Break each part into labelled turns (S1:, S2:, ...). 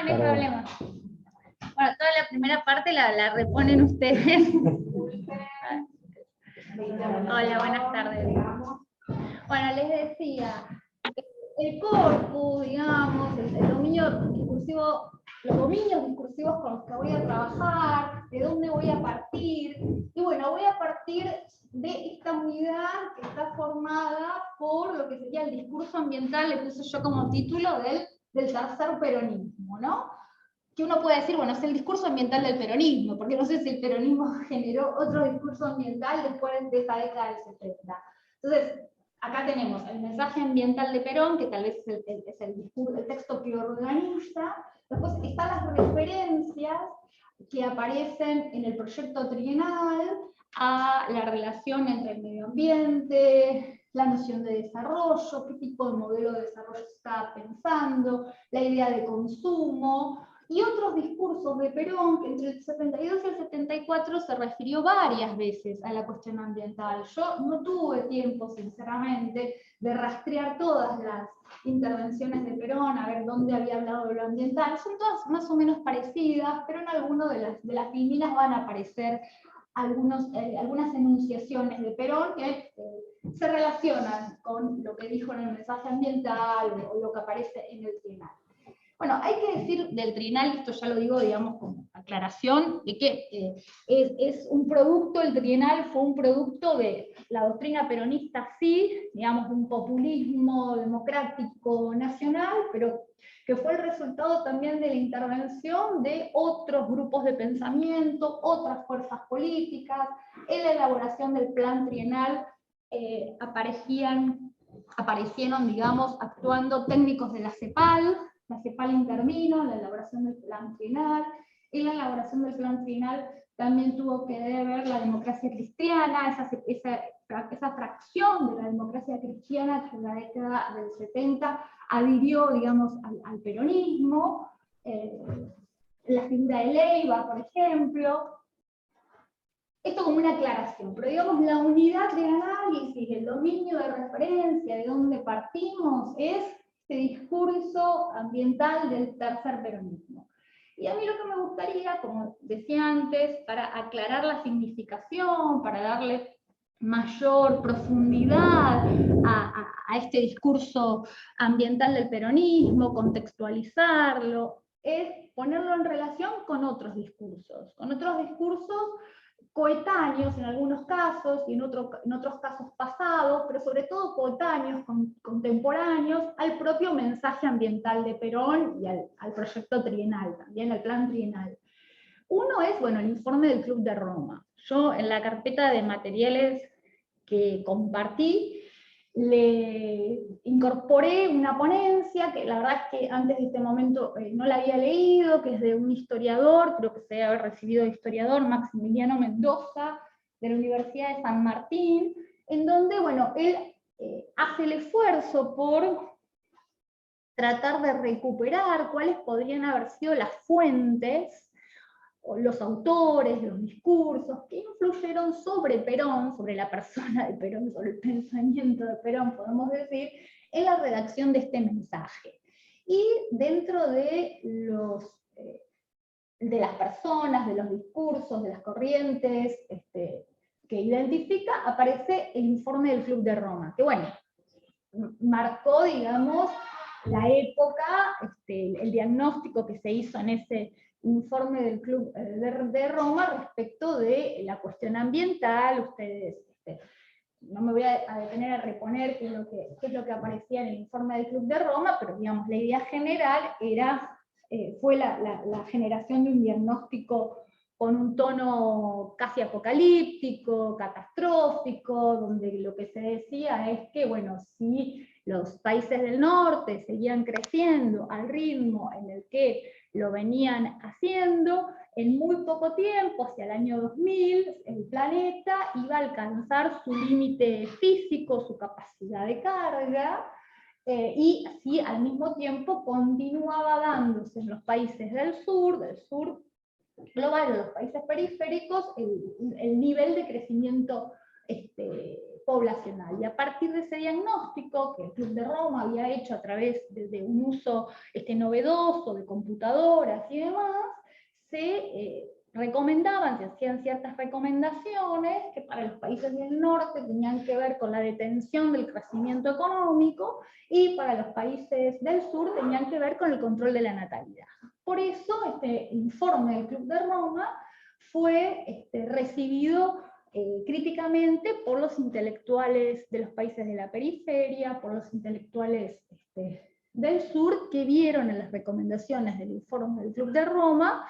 S1: No hay problema. Bueno, toda la primera parte la reponen ustedes. Hola, buenas tardes. Bueno, les decía, el corpus, digamos, el dominio discursivo, los dominios discursivos con los que voy a trabajar, de dónde voy a partir, y bueno, voy a partir de esta unidad que está formada por lo que sería el discurso ambiental, le puse yo como título del tercer peronismo, ¿no? Que uno puede decir, bueno, es el discurso ambiental del peronismo, porque no sé si el peronismo generó otro discurso ambiental después de esa década del 70. Entonces, acá tenemos el mensaje ambiental de Perón, que tal vez es el texto que organiza. Después están las referencias que aparecen en el proyecto trienal a la relación entre el medio ambiente, la noción de desarrollo, qué tipo de modelo de desarrollo se está pensando, la idea de consumo, y otros discursos de Perón, que entre el 72 y el 74 se refirió varias veces a la cuestión ambiental. Yo no tuve tiempo, sinceramente, de rastrear todas las intervenciones de Perón, a ver dónde había hablado de lo ambiental. Son todas más o menos parecidas, pero en algunas de las filminas van a aparecer algunas enunciaciones de Perón que se relacionan con lo que dijo en el mensaje ambiental o lo que aparece en el trienal. Bueno, hay que decir del trienal, esto ya lo digo, digamos, como aclaración, de que es un producto, el trienal fue un producto de la doctrina peronista, sí, digamos, de un populismo democrático nacional, pero que fue el resultado también de la intervención de otros grupos de pensamiento, otras fuerzas políticas. En la elaboración del plan trienal aparecieron, digamos, actuando técnicos de la CEPAL intervino en la elaboración del plan trienal, y la elaboración del plan trienal también tuvo que ver la democracia cristiana, esa fracción de la democracia cristiana que en la década del 70 adhirió, digamos, al peronismo, la figura de Leiva, por ejemplo. Esto como una aclaración, pero digamos la unidad de análisis, el dominio de referencia, de dónde partimos, es este discurso ambiental del tercer peronismo. Y a mí lo que me gustaría, como decía antes, para aclarar la significación, para darle mayor profundidad a este discurso ambiental del peronismo, contextualizarlo, es ponerlo en relación con otros discursos coetáneos en algunos casos, y en otros casos pasados, pero sobre todo coetáneos, contemporáneos, al propio mensaje ambiental de Perón y al proyecto trienal, también al plan trienal. Uno es, bueno, el informe del Club de Roma. Yo en la carpeta de materiales que compartí, le incorporé una ponencia, que la verdad es que antes de este momento no la había leído, que es de un historiador, creo que se debe haber recibido de historiador, Maximiliano Mendoza, de la Universidad de San Martín, en donde, bueno, él hace el esfuerzo por tratar de recuperar cuáles podrían haber sido las fuentes, o los autores, los discursos que influyeron sobre Perón, sobre la persona de Perón, sobre el pensamiento de Perón, podemos decir, en la redacción de este mensaje. Y dentro de las personas, de los discursos, de las corrientes que identifica, aparece el informe del Club de Roma, que bueno, marcó, digamos, la época, el diagnóstico que se hizo en ese informe del Club de Roma respecto de la cuestión ambiental. Ustedes, no me voy a detener a reponer qué es lo que aparecía en el informe del Club de Roma, pero digamos, la idea general fue la generación de un diagnóstico con un tono casi apocalíptico, catastrófico, donde lo que se decía es que, bueno, si los países del norte seguían creciendo al ritmo en el que lo venían haciendo, en muy poco tiempo, hacia el año 2000, el planeta iba a alcanzar su límite físico, su capacidad de carga, y así al mismo tiempo continuaba dándose en los países del sur global, en los países periféricos, el nivel de crecimiento poblacional. Y a partir de ese diagnóstico que el Club de Roma había hecho a través de un uso novedoso de computadoras y demás, se recomendaban, se hacían ciertas recomendaciones que para los países del norte tenían que ver con la detención del crecimiento económico y para los países del sur tenían que ver con el control de la natalidad. Por eso este informe del Club de Roma fue recibido críticamente por los intelectuales de los países de la periferia, por los intelectuales del sur, que vieron en las recomendaciones del informe del Club de Roma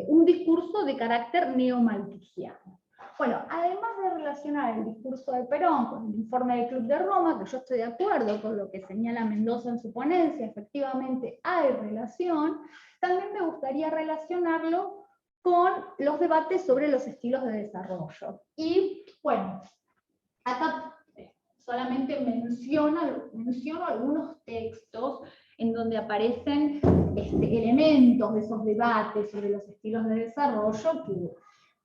S1: un discurso de carácter neomalthusiano. Bueno, además de relacionar el discurso de Perón con el informe del Club de Roma, que yo estoy de acuerdo con lo que señala Mendoza en su ponencia, efectivamente hay relación, también me gustaría relacionarlo con los debates sobre los estilos de desarrollo. Y bueno, acá solamente menciono algunos textos en donde aparecen elementos de esos debates sobre los estilos de desarrollo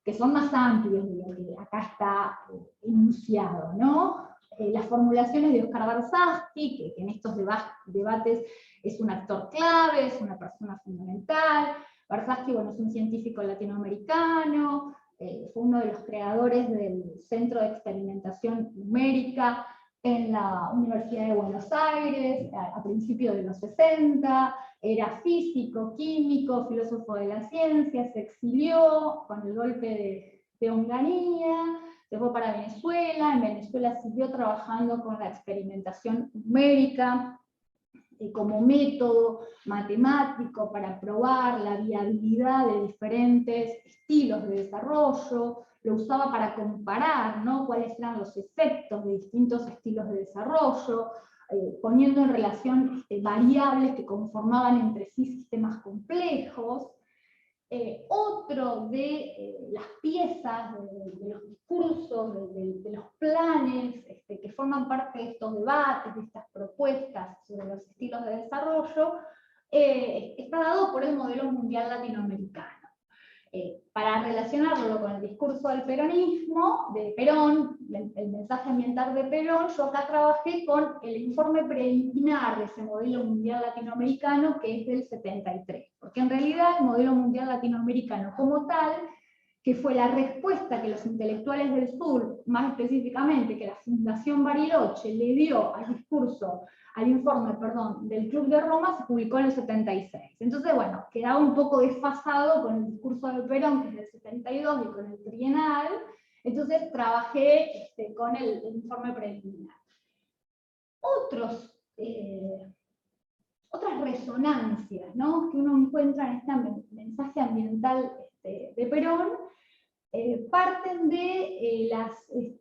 S1: que son más amplios de lo que acá está enunciado, ¿no? Las formulaciones de Oscar Barsasky, que en estos debates es un actor clave, es una persona fundamental. Barsasky, bueno, es un científico latinoamericano, fue uno de los creadores del Centro de Experimentación Numérica en la Universidad de Buenos Aires, a principios de los 60, era físico, químico, filósofo de la ciencia, se exilió con el golpe de Onganía, se fue para Venezuela, en Venezuela siguió trabajando con la experimentación numérica, como método matemático para probar la viabilidad de diferentes estilos de desarrollo, lo usaba para comparar, ¿no?, cuáles eran los efectos de distintos estilos de desarrollo, poniendo en relación variables que conformaban entre sí sistemas complejos. Otro de las piezas, de los discursos, de los planes que forman parte de estos debates, de estas propuestas sobre los estilos de desarrollo, está dado por el modelo mundial latinoamericano. Para relacionarlo con el discurso del peronismo, de Perón, el mensaje ambiental de Perón, yo acá trabajé con el informe preliminar de ese modelo mundial latinoamericano, que es del 73, porque en realidad el modelo mundial latinoamericano como tal, que fue la respuesta que los intelectuales del sur, más específicamente que la Fundación Bariloche le dio al discurso, al informe, perdón, del Club de Roma, se publicó en el 76. Entonces, bueno, quedaba un poco desfasado con el discurso de Perón, que es del 72, y con el trienal, entonces trabajé con el informe preliminar. Otras resonancias, ¿no?, que uno encuentra en este mensaje ambiental de Perón, parten de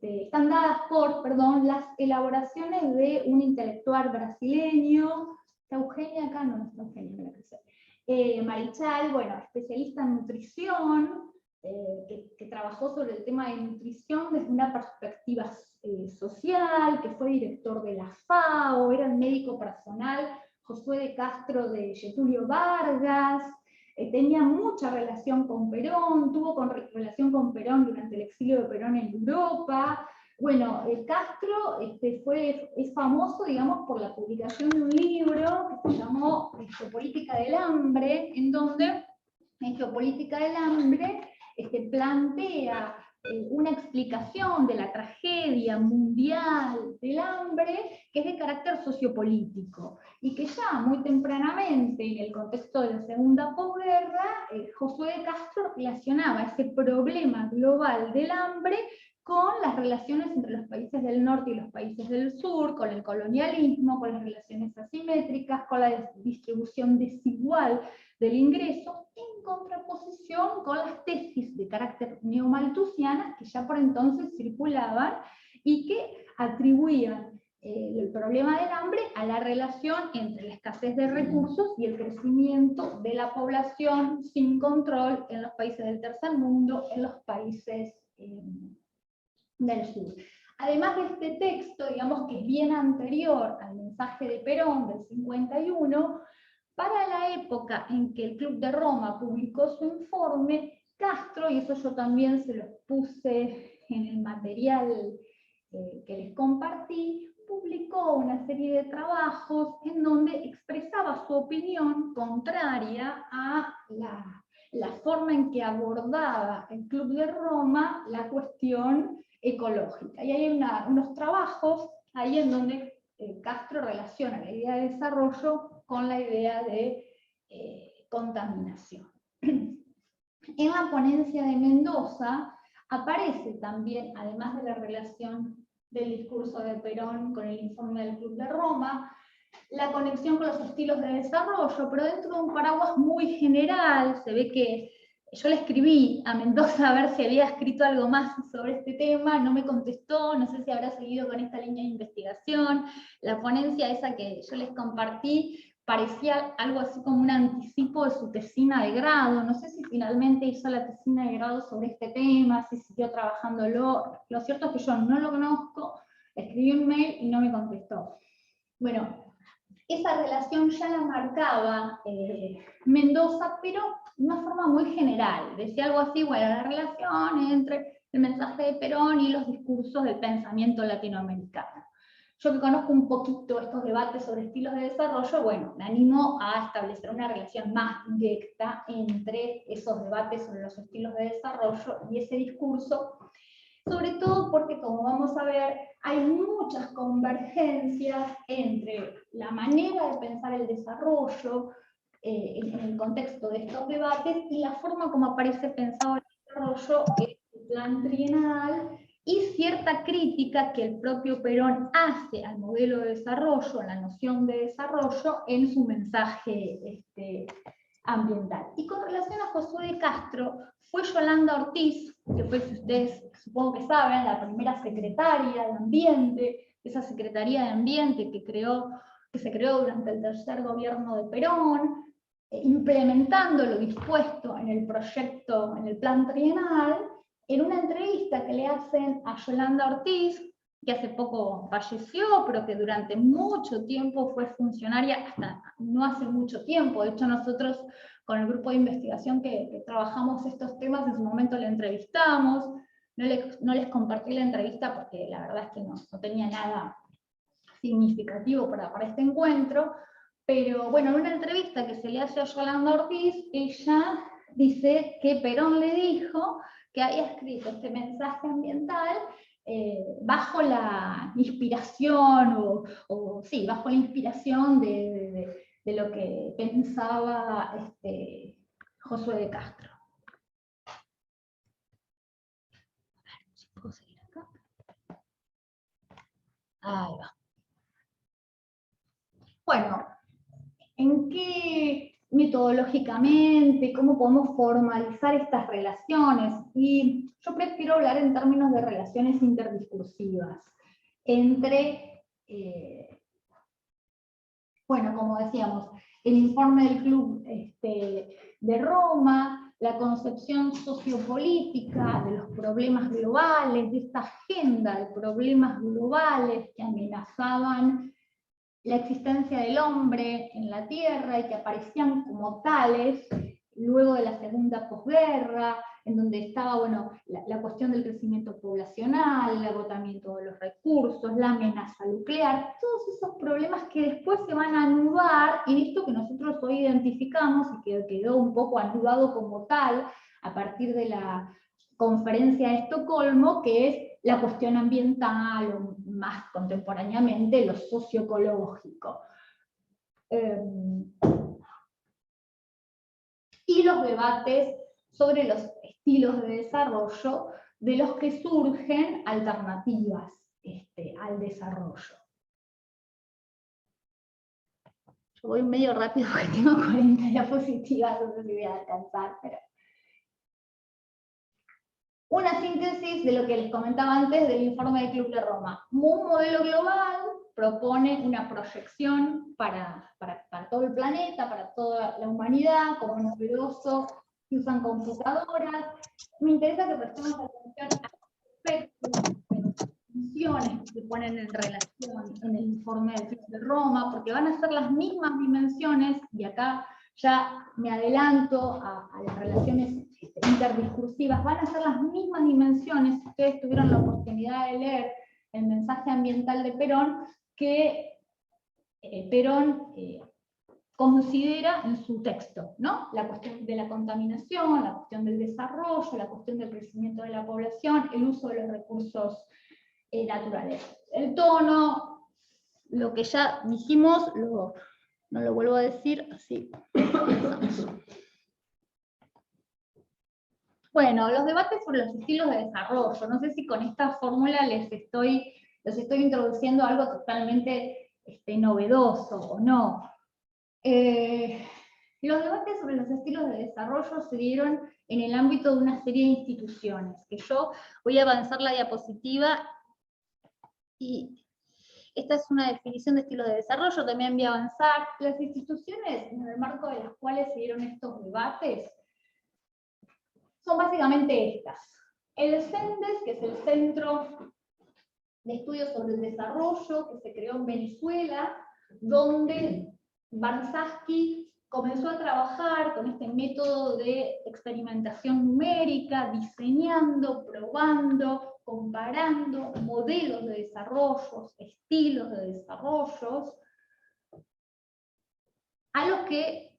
S1: están dadas por, las elaboraciones de un intelectual brasileño. ¿Está Eugenia acá? No, no está Eugenia, me la crucé. Marichal, bueno, especialista en nutrición, que trabajó sobre el tema de nutrición desde una perspectiva social, que fue director de la FAO, era el médico personal Josué de Castro de Getúlio Vargas, tenía mucha relación con Perón, tuvo relación con Perón durante el exilio de Perón en Europa. Bueno, Castro es famoso, digamos, por la publicación de un libro que se llamó Geopolítica del Hambre, en donde en Geopolítica del Hambre plantea una explicación de la tragedia mundial del hambre que es de carácter sociopolítico, y que ya muy tempranamente, en el contexto de la segunda posguerra, Josué de Castro relacionaba ese problema global del hambre con las relaciones entre los países del norte y los países del sur, con el colonialismo, con las relaciones asimétricas, con la distribución desigual del ingreso, en contraposición con las tesis de carácter neomalthusianas que ya por entonces circulaban y que atribuían el problema del hambre a la relación entre la escasez de recursos y el crecimiento de la población sin control en los países del tercer mundo, en los países del sur. Además de este texto, digamos que es bien anterior al mensaje de Perón del 51, para la época en que el Club de Roma publicó su informe, Castro, y eso yo también se los puse en el material que les compartí, publicó una serie de trabajos en donde expresaba su opinión contraria a la forma en que abordaba el Club de Roma la cuestión ecológica. Y hay unos trabajos ahí en donde Castro relaciona la idea de desarrollo con la idea de contaminación. En la ponencia de Mendoza aparece también, además de la relación del discurso de Perón con el informe del Club de Roma, la conexión con los estilos de desarrollo, pero dentro de un paraguas muy general. Se ve que yo le escribí a Mendoza a ver si había escrito algo más sobre este tema, no me contestó, no sé si habrá seguido con esta línea de investigación. La ponencia esa que yo les compartí parecía algo así como un anticipo de su tesina de grado, no sé si finalmente hizo la tesina de grado sobre este tema, si siguió trabajándolo. Lo cierto es que yo no lo conozco, escribí un mail y no me contestó. Bueno, esa relación ya la marcaba Mendoza, pero de una forma muy general. Decía algo así, bueno, la relación entre el mensaje de Perón y los discursos del pensamiento latinoamericano. Yo que conozco un poquito estos debates sobre estilos de desarrollo, bueno, me animo a establecer una relación más directa entre esos debates sobre los estilos de desarrollo y ese discurso, sobre todo porque, como vamos a ver, hay muchas convergencias entre la manera de pensar el desarrollo en el contexto de estos debates y la forma como aparece pensado el desarrollo en el plan trienal, y cierta crítica que el propio Perón hace al modelo de desarrollo, a la noción de desarrollo, en su mensaje ambiental. Y con relación a Josué de Castro, fue Yolanda Ortiz, que fue, si ustedes supongo que saben, la primera secretaria de Ambiente, esa Secretaría de Ambiente que se creó durante el tercer gobierno de Perón, implementando lo dispuesto en el proyecto, en el plan trienal. En una entrevista que le hacen a Yolanda Ortiz, que hace poco falleció, pero que durante mucho tiempo fue funcionaria, hasta no hace mucho tiempo. De hecho, nosotros con el grupo de investigación que trabajamos estos temas, en su momento la entrevistamos. No les compartí la entrevista porque la verdad es que no tenía nada significativo para este encuentro, pero bueno, en una entrevista que se le hace a Yolanda Ortiz, ella dice que Perón le dijo que había escrito este mensaje ambiental bajo la inspiración, sí, bajo la inspiración de lo que pensaba Josué de Castro. A ver si puedo seguir acá. Ahí va. Bueno, ¿en qué metodológicamente, cómo podemos formalizar estas relaciones? Y yo prefiero hablar en términos de relaciones interdiscursivas entre, bueno, como decíamos, el informe del Club de Roma, la concepción sociopolítica de los problemas globales, de esta agenda de problemas globales que amenazaban la existencia del hombre en la Tierra y que aparecían como tales luego de la segunda posguerra, en donde estaba, bueno, la cuestión del crecimiento poblacional, el agotamiento de los recursos, la amenaza nuclear, todos esos problemas que después se van a anudar, y esto que nosotros hoy identificamos y que quedó un poco anudado como tal a partir de la conferencia de Estocolmo, que es la cuestión ambiental, o más contemporáneamente lo socioecológico. Y los debates sobre los estilos de desarrollo de los que surgen alternativas al desarrollo. Yo voy medio rápido porque tengo 40 diapositivas, no sé si voy a alcanzar, pero... Una síntesis de lo que les comentaba antes del informe del Club de Roma. Un modelo global propone una proyección para todo el planeta, para toda la humanidad, como novedoso, que usan computadoras. Me interesa que prestemos atención a aspectos de dimensiones que se ponen en relación en el informe del Club de Roma, porque van a ser las mismas dimensiones, y acá ya me adelanto a las relaciones interdiscursivas, van a ser las mismas dimensiones. Ustedes tuvieron la oportunidad de leer el mensaje ambiental de Perón, que Perón considera en su texto, ¿no? La cuestión de la contaminación, la cuestión del desarrollo, la cuestión del crecimiento de la población, el uso de los recursos naturales. El tono, lo que ya dijimos, no lo vuelvo a decir, así. Bueno, los debates sobre los estilos de desarrollo. No sé si con esta fórmula los estoy introduciendo algo totalmente novedoso o no. Los debates sobre los estilos de desarrollo se dieron en el ámbito de una serie de instituciones, que yo voy a avanzar la diapositiva, y esta es una definición de estilo de desarrollo, también voy a avanzar. Las instituciones en el marco de las cuales se dieron estos debates son básicamente estas. El CENDES, que es el Centro de Estudios sobre el Desarrollo, que se creó en Venezuela, donde Barsaski comenzó a trabajar con este método de experimentación numérica, diseñando, probando, comparando modelos de desarrollos, estilos de desarrollos, a los que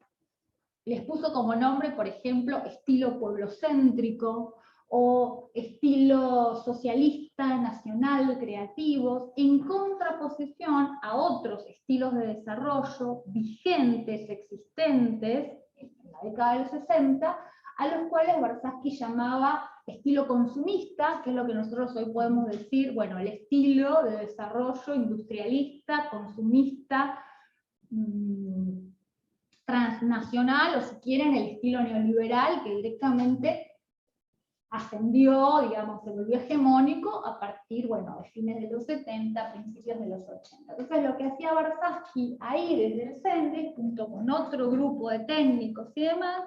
S1: les puso como nombre, por ejemplo, estilo pueblocéntrico, o estilo socialista, nacional, creativos, en contraposición a otros estilos de desarrollo vigentes, existentes, en la década del 60, a los cuales Barsaski llamaba estilo consumista, que es lo que nosotros hoy podemos decir, bueno, el estilo de desarrollo industrialista, consumista, transnacional, o si quieren, el estilo neoliberal, que directamente ascendió, digamos, se volvió hegemónico a partir, bueno, de fines de los 70, principios de los 80. Entonces lo que hacía Barsaski ahí desde el CENDES, junto con otro grupo de técnicos y demás,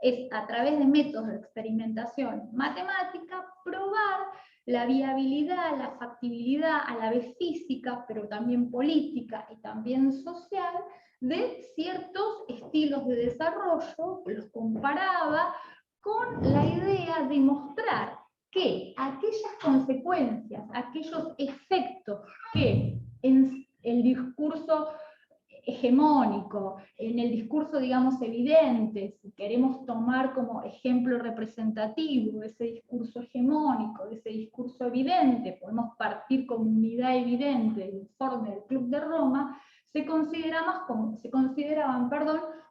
S1: es a través de métodos de experimentación matemática, probar la viabilidad, la factibilidad, a la vez física, pero también política y también social, de ciertos estilos de desarrollo, los comparaba con la idea de mostrar que aquellas consecuencias, aquellos efectos que en el discurso hegemónico, en el discurso, digamos, evidente, si queremos tomar como ejemplo representativo de ese discurso hegemónico, de ese discurso evidente, podemos partir como unidad evidente del informe del Club de Roma, se consideraban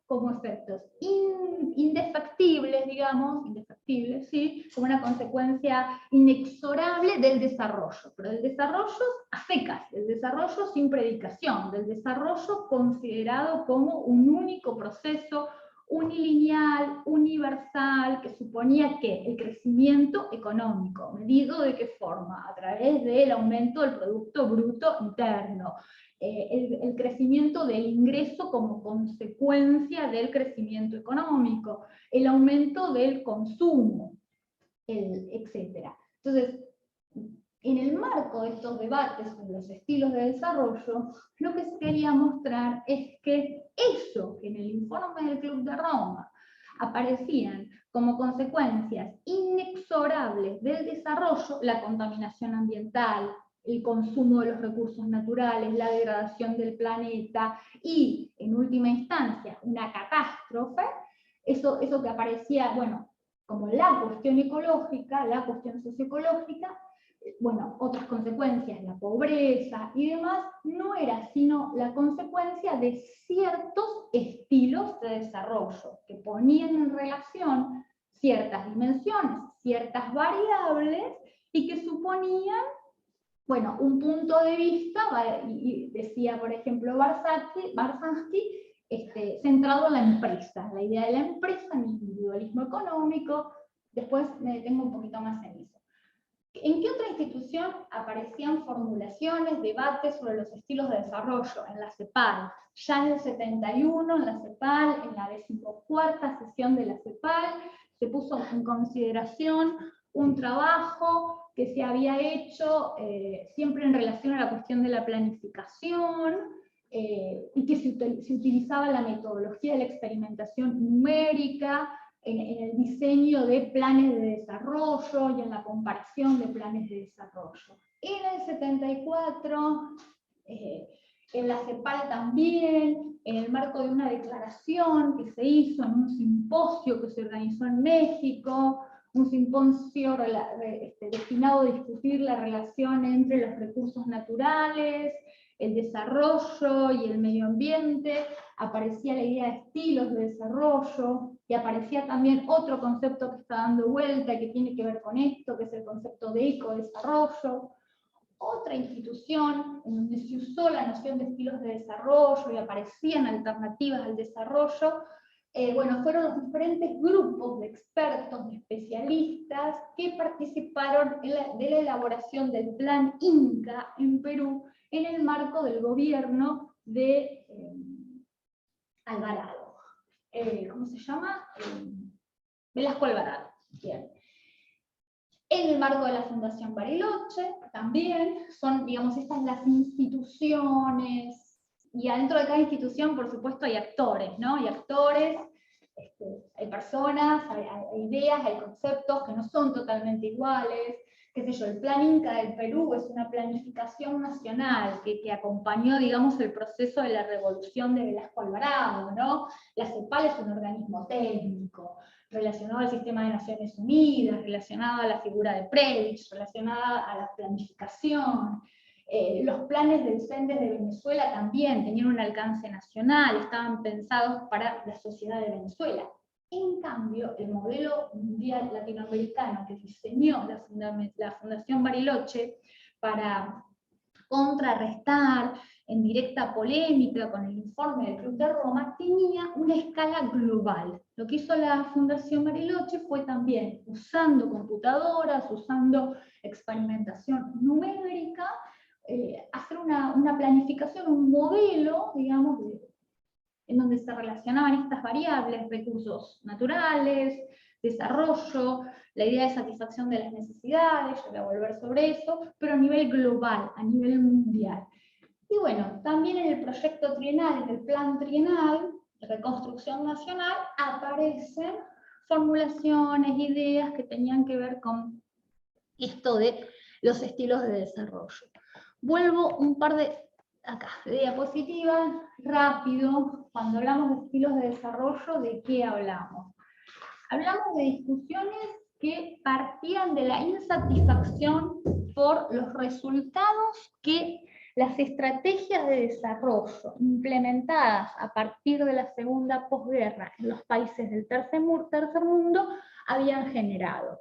S1: como efectos indefectibles, digamos, indefectibles, ¿sí? Como una consecuencia inexorable del desarrollo, pero del desarrollo a secas, del desarrollo sin predicación, del desarrollo considerado como un único proceso unilineal, universal, que suponía que el crecimiento económico, medido de qué forma, a través del aumento del Producto Bruto Interno, el crecimiento del ingreso como consecuencia del crecimiento económico, el aumento del consumo, etc. Entonces, en el marco de estos debates sobre los estilos de desarrollo, lo que se quería mostrar es que eso que en el informe del Club de Roma aparecían como consecuencias inexorables del desarrollo, la contaminación ambiental, el consumo de los recursos naturales, la degradación del planeta y, en última instancia, una catástrofe, eso que aparecía, bueno, como la cuestión ecológica, la cuestión socioecológica, bueno, otras consecuencias, la pobreza y demás, no era sino la consecuencia de ciertos estilos de desarrollo que ponían en relación ciertas dimensiones, ciertas variables, y que suponían, bueno, un punto de vista, y decía, por ejemplo, Barsaski, centrado en la empresa, la idea de la empresa, el individualismo económico. Después me detengo un poquito más en eso. ¿En qué otra institución aparecían formulaciones, debates sobre los estilos de desarrollo? En la CEPAL. Ya en el 71, en la CEPAL, en la 14ª sesión de la CEPAL, se puso en consideración un trabajo que se había hecho siempre en relación a la cuestión de la planificación, y que se utilizaba la metodología de la experimentación numérica, en el diseño de planes de desarrollo y en la comparación de planes de desarrollo. En el 74, en la CEPAL también, en el marco de una declaración que se hizo en un simposio que se organizó en México, un simposio destinado a discutir la relación entre los recursos naturales, el desarrollo y el medio ambiente, aparecía la idea de estilos de desarrollo, y aparecía también otro concepto que está dando vuelta, que tiene que ver con esto, que es el concepto de ecodesarrollo. Otra institución en donde se usó la noción de estilos de desarrollo y aparecían alternativas al desarrollo, fueron los diferentes grupos de expertos, de especialistas que participaron de la elaboración del Plan Inca en Perú en el marco del gobierno de Alvarado. ¿Cómo se llama? Velasco Alvarado. Bien. En el marco de la Fundación Bariloche, también son, digamos, estas las instituciones, y adentro de cada institución, por supuesto, hay actores, ¿no? Hay actores, hay personas, hay ideas, hay conceptos que no son totalmente iguales. Qué sé yo, el Plan Inca del Perú es una planificación nacional que acompañó, digamos, el proceso de la revolución de Velasco Alvarado, ¿no? La CEPAL es un organismo técnico, relacionado al sistema de Naciones Unidas, relacionado a la figura de Prelich, relacionada a la planificación. Los planes del CENDES de Venezuela también tenían un alcance nacional, estaban pensados para la sociedad de Venezuela. En cambio, el modelo mundial latinoamericano que diseñó la Fundación Bariloche para contrarrestar en directa polémica con el informe del Club de Roma, tenía una escala global. Lo que hizo la Fundación Bariloche fue también, usando computadoras, usando experimentación numérica, hacer una planificación, un modelo, digamos, en donde se relacionaban estas variables, recursos naturales, desarrollo, la idea de satisfacción de las necesidades, yo voy a volver sobre eso, pero a nivel global, a nivel mundial. Y bueno, también en el proyecto trienal, en el plan trienal de reconstrucción nacional, aparecen formulaciones, ideas que tenían que ver con esto de los estilos de desarrollo. Vuelvo un par de diapositivas, rápido. Cuando hablamos de estilos de desarrollo, ¿de qué hablamos? Hablamos de discusiones que partían de la insatisfacción por los resultados que las estrategias de desarrollo implementadas a partir de la segunda posguerra en los países del tercer mundo habían generado,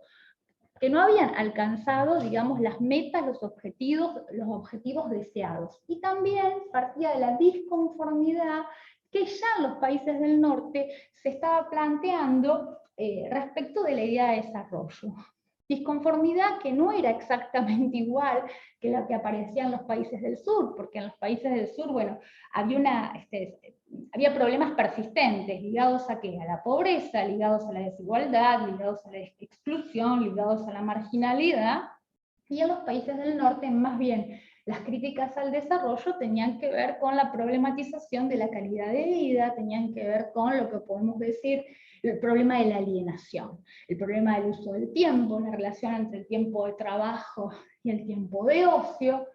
S1: que no habían alcanzado, digamos, las metas, los objetivos deseados. Y también partía de la disconformidad que ya en los países del norte se estaba planteando respecto de la idea de desarrollo. Disconformidad que no era exactamente igual que la que aparecía en los países del sur, porque en los países del sur, bueno, había problemas persistentes, ligados a ¿qué? A la pobreza, ligados a la desigualdad, ligados a la exclusión, ligados a la marginalidad, y en los países del norte más bien las críticas al desarrollo tenían que ver con la problematización de la calidad de vida, tenían que ver con lo que podemos decir el problema de la alienación, el problema del uso del tiempo, la relación entre el tiempo de trabajo y el tiempo de ocio.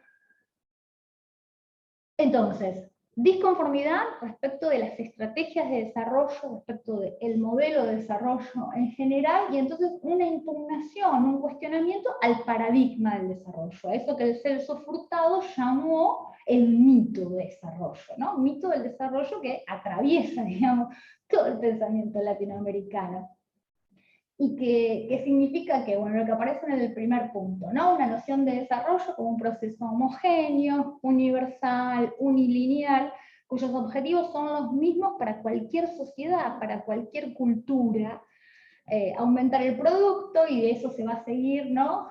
S1: Entonces, disconformidad respecto de las estrategias de desarrollo, respecto del modelo de desarrollo en general, y entonces una impugnación, un cuestionamiento al paradigma del desarrollo, a eso que el Celso Furtado llamó el mito de desarrollo, ¿no? Mito del desarrollo que atraviesa, digamos, todo el pensamiento latinoamericano. Y que significa que, bueno, lo que aparece en el primer punto, ¿no? Una noción de desarrollo como un proceso homogéneo, universal, unilineal, cuyos objetivos son los mismos para cualquier sociedad, para cualquier cultura. Aumentar el producto, y de eso se va a seguir, ¿no?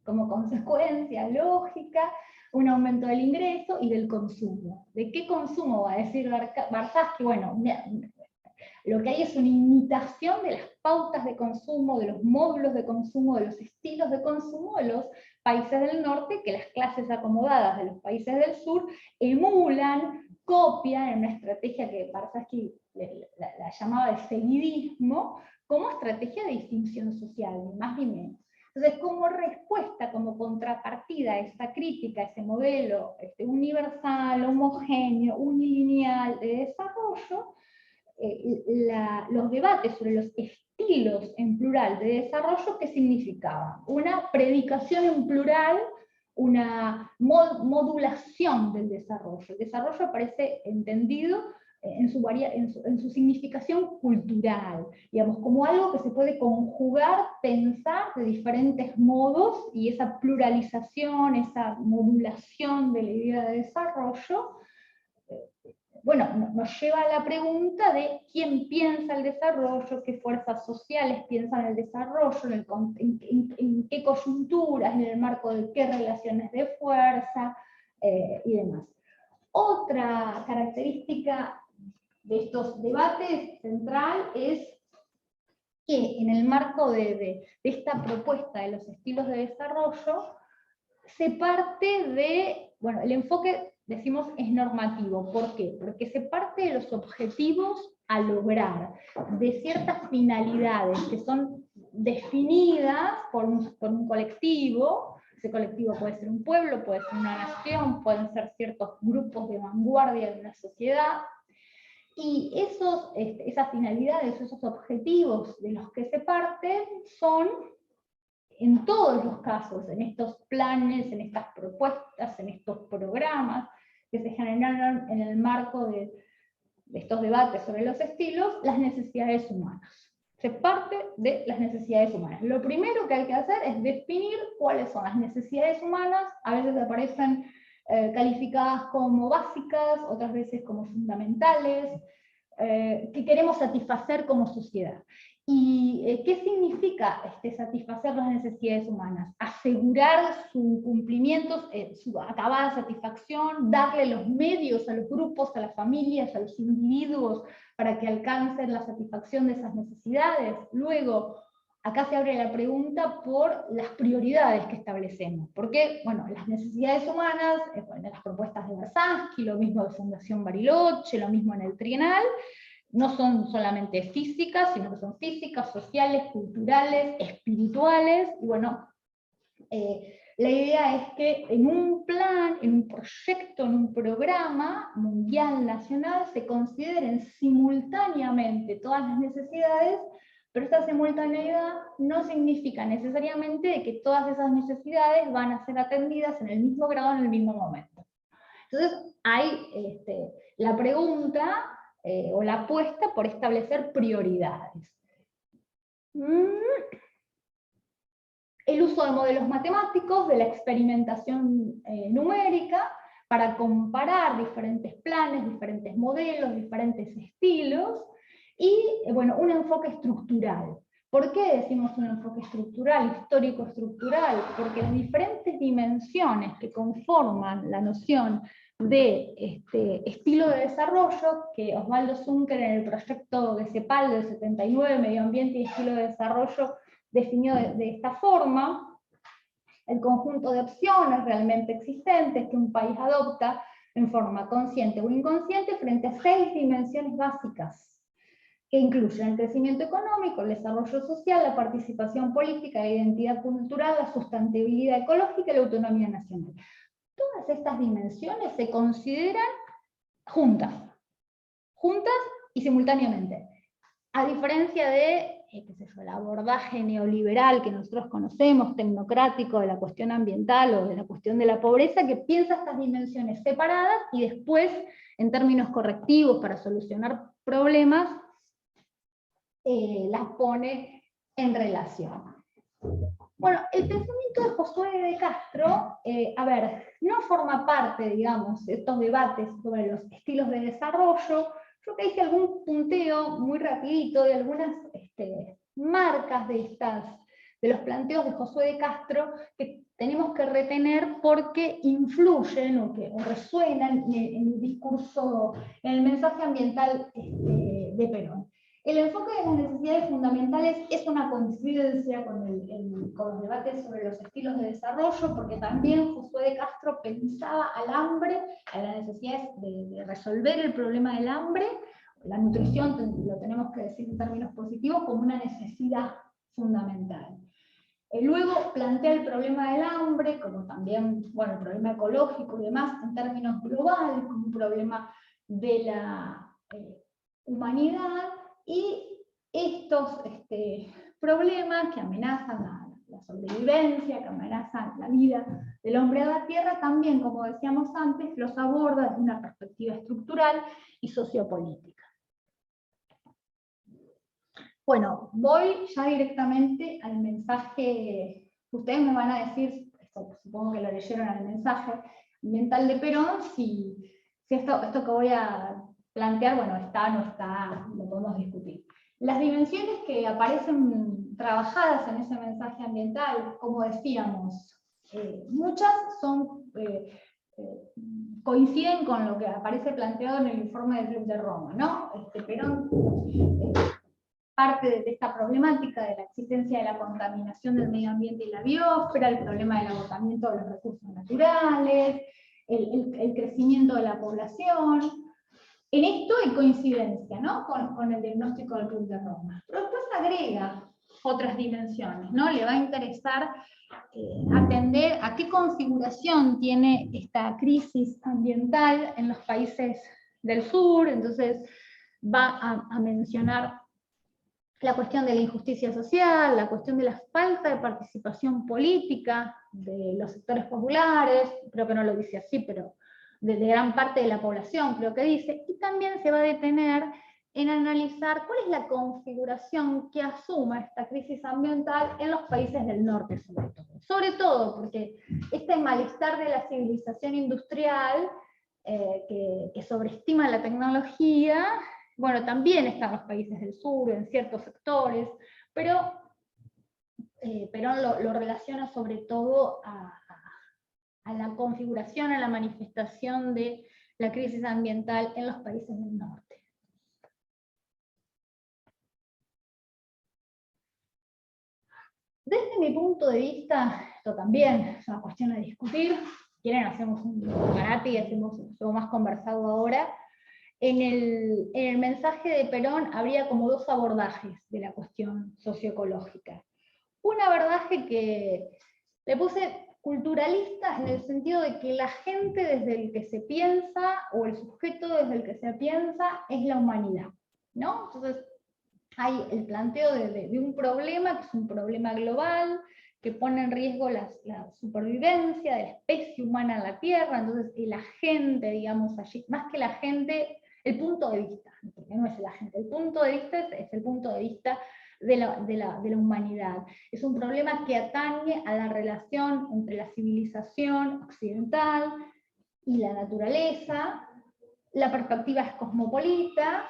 S1: Como consecuencia lógica, un aumento del ingreso y del consumo. ¿De qué consumo? Va a decir Barthaski, bueno, lo que hay es una imitación de las pautas de consumo, de los módulos de consumo, de los estilos de consumo de los países del norte, que las clases acomodadas de los países del sur emulan, copian en una estrategia que Barthaski la llamaba de seguidismo, como estrategia de distinción social, ni más ni menos. Entonces, como respuesta, como contrapartida a esa crítica, a ese modelo universal, homogéneo, unilineal de desarrollo, los debates sobre los estilos en plural de desarrollo, ¿qué significaban? Una predicación en plural, una modulación del desarrollo. El desarrollo aparece entendido en su significación cultural, digamos, como algo que se puede conjugar, pensar de diferentes modos, y esa pluralización, esa modulación de la idea de desarrollo, bueno, nos lleva a la pregunta de quién piensa el desarrollo, qué fuerzas sociales piensan el desarrollo, en qué coyunturas, en el marco de qué relaciones de fuerza y demás. Otra característica de estos debates central es que en el marco de esta propuesta de los estilos de desarrollo, se parte de, bueno, el enfoque, decimos, es normativo. ¿Por qué? Porque se parte de los objetivos a lograr, de ciertas finalidades que son definidas por un colectivo. Ese colectivo puede ser un pueblo, puede ser una nación, pueden ser ciertos grupos de vanguardia de una sociedad, y esas finalidades, esos objetivos de los que se parte son, en todos los casos, en estos planes, en estas propuestas, en estos programas que se generaron en el marco de estos debates sobre los estilos, las necesidades humanas. Se parte de las necesidades humanas. Lo primero que hay que hacer es definir cuáles son las necesidades humanas. A veces aparecen calificadas como básicas, otras veces como fundamentales, que queremos satisfacer como sociedad. ¿Y qué significa satisfacer las necesidades humanas? Asegurar su cumplimiento, su acabada satisfacción, darle los medios a los grupos, a las familias, a los individuos, para que alcancen la satisfacción de esas necesidades. Luego, acá se abre la pregunta por las prioridades que establecemos. Porque, bueno, las necesidades humanas, en las propuestas de Versansky, lo mismo de Fundación Bariloche, lo mismo en el Trienal, no son solamente físicas, sino que son físicas, sociales, culturales, espirituales, y bueno, la idea es que en un plan, en un proyecto, en un programa mundial, nacional, se consideren simultáneamente todas las necesidades, pero esta simultaneidad no significa necesariamente que todas esas necesidades van a ser atendidas en el mismo grado en el mismo momento. Entonces hay la pregunta o la apuesta por establecer prioridades. El uso de modelos matemáticos, de la experimentación numérica, para comparar diferentes planes, diferentes modelos, diferentes estilos, y bueno, un enfoque estructural. ¿Por qué decimos un enfoque estructural, histórico-estructural? Porque las diferentes dimensiones que conforman la noción de estilo de desarrollo, que Osvaldo Zunker en el proyecto de CEPAL del 79, Medio Ambiente y Estilo de Desarrollo, definió de esta forma: el conjunto de opciones realmente existentes que un país adopta en forma consciente o inconsciente frente a 6 dimensiones básicas, que incluyen el crecimiento económico, el desarrollo social, la participación política, la identidad cultural, la sustentabilidad ecológica y la autonomía nacional. Todas estas dimensiones se consideran juntas y simultáneamente. A diferencia de el abordaje neoliberal que nosotros conocemos, tecnocrático, de la cuestión ambiental o de la cuestión de la pobreza, que piensa estas dimensiones separadas y después, en términos correctivos para solucionar problemas, las pone en relación. Bueno, el pensamiento de Josué de Castro, no forma parte, digamos, de estos debates sobre los estilos de desarrollo. Yo que hice algún punteo muy rapidito de algunas marcas de los planteos de Josué de Castro que tenemos que retener porque influyen o resuenan en el discurso, en el mensaje ambiental de Perón. El enfoque de las necesidades fundamentales es una coincidencia con los debates sobre los estilos de desarrollo, porque también Josué de Castro pensaba al hambre, a la necesidad de resolver el problema del hambre. La nutrición lo tenemos tenemos que decir en términos positivos, como una necesidad fundamental. Luego plantea el problema del hambre, como también, bueno, el problema ecológico y demás, en términos globales, como un problema de la humanidad, y estos problemas que amenazan la sobrevivencia, que amenazan la vida del hombre a la tierra, también, como decíamos antes, los aborda desde una perspectiva estructural y sociopolítica. Bueno, voy ya directamente al mensaje. Ustedes me van a decir, esto, supongo que lo leyeron al mensaje ambiental de Perón, si esto que voy a plantear, bueno, está, no está, lo podemos discutir. Las dimensiones que aparecen trabajadas en ese mensaje ambiental, como decíamos, muchas son, coinciden con lo que aparece planteado en el informe del Club de Roma, ¿no? Perón parte de esta problemática de la existencia de la contaminación del medio ambiente y la biosfera, el problema del agotamiento de los recursos naturales, el crecimiento de la población. En esto hay coincidencia, ¿no?, con el diagnóstico del Club de Roma. Pero después agrega otras dimensiones, ¿no? Le va a interesar atender a qué configuración tiene esta crisis ambiental en los países del sur. Entonces va a mencionar la cuestión de la injusticia social, la cuestión de la falta de participación política de los sectores populares, creo que no lo dice así, pero de gran parte de la población, creo que dice, y también se va a detener en analizar cuál es la configuración que asuma esta crisis ambiental en los países del norte, sobre todo porque este malestar de la civilización industrial, que sobreestima la tecnología, bueno, también están los países del sur, en ciertos sectores, pero Perón lo relaciona sobre todo a la configuración, a la manifestación de la crisis ambiental en los países del norte. Desde mi punto de vista, esto también es una cuestión a discutir, si quieren hacemos un parate y hacemos algo más conversado ahora. En el mensaje de Perón habría como dos abordajes de la cuestión socioecológica. Un abordaje que le puse culturalista en el sentido de que la gente desde el que se piensa, o el sujeto desde el que se piensa, es la humanidad, ¿no? Entonces hay el planteo de un problema, que es un problema global, que pone en riesgo la supervivencia de la especie humana en la Tierra. Entonces la gente, digamos, allí, más que la gente, el punto de vista, porque no es la gente, el punto de vista es el punto de vista de la humanidad. Es un problema que atañe a la relación entre la civilización occidental y la naturaleza. La perspectiva es cosmopolita,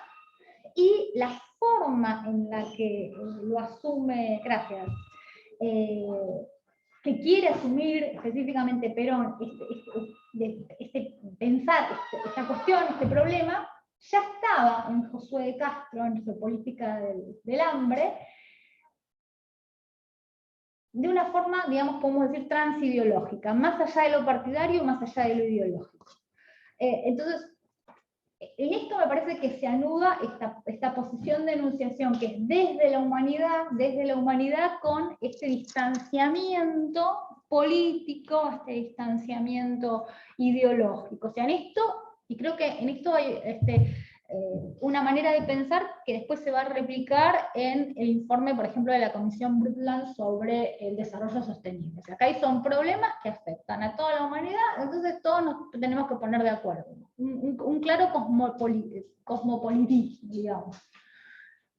S1: y la forma en la que lo asume, que quiere asumir específicamente Perón, pensar esta cuestión, este problema, ya estaba en Josué de Castro, en su política del hambre, de una forma, digamos, podemos decir, transideológica, más allá de lo partidario, más allá de lo ideológico. Entonces, en esto me parece que se anuda esta posición de enunciación, que es desde la humanidad con este distanciamiento político, este distanciamiento ideológico. O sea, en esto, y creo que en esto hay una manera de pensar que después se va a replicar en el informe, por ejemplo, de la Comisión Brundtland sobre el desarrollo sostenible. O sea, acá hay son problemas que afectan a toda la humanidad, entonces todos nos tenemos que poner de acuerdo. Un claro cosmopolitismo, digamos.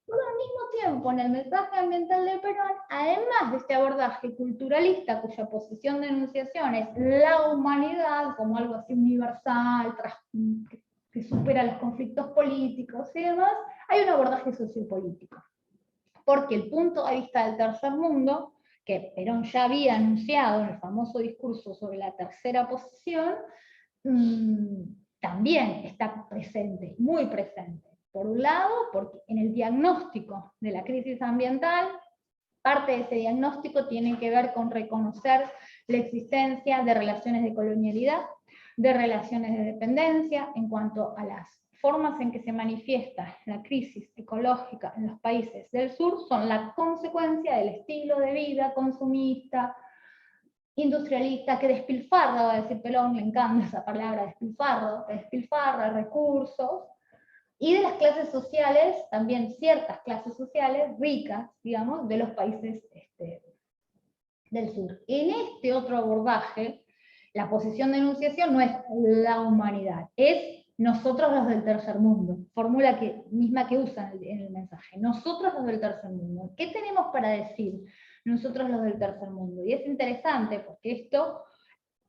S1: Pero al mismo tiempo, en el mensaje ambiental de Perón, además de este abordaje culturalista, cuya posición de enunciación es la humanidad como algo así universal, que supera los conflictos políticos y demás, hay un abordaje sociopolítico. Porque el punto de vista del tercer mundo, que Perón ya había anunciado en el famoso discurso sobre la tercera posición, también está presente, muy presente. Por un lado, porque en el diagnóstico de la crisis ambiental, parte de ese diagnóstico tiene que ver con reconocer la existencia de relaciones de colonialidad, de relaciones de dependencia en cuanto a las formas en que se manifiesta la crisis ecológica en los países del sur son la consecuencia del estilo de vida consumista, industrialista, que despilfarra, va a decir Perón, le encanta esa palabra, despilfarra recursos, y de las clases sociales, también ciertas clases sociales ricas, digamos, de los países del sur. En este otro abordaje, la posición de enunciación no es la humanidad, es nosotros los del tercer mundo, fórmula misma que usan en el mensaje, nosotros los del tercer mundo. ¿Qué tenemos para decir nosotros los del tercer mundo? Y es interesante porque esto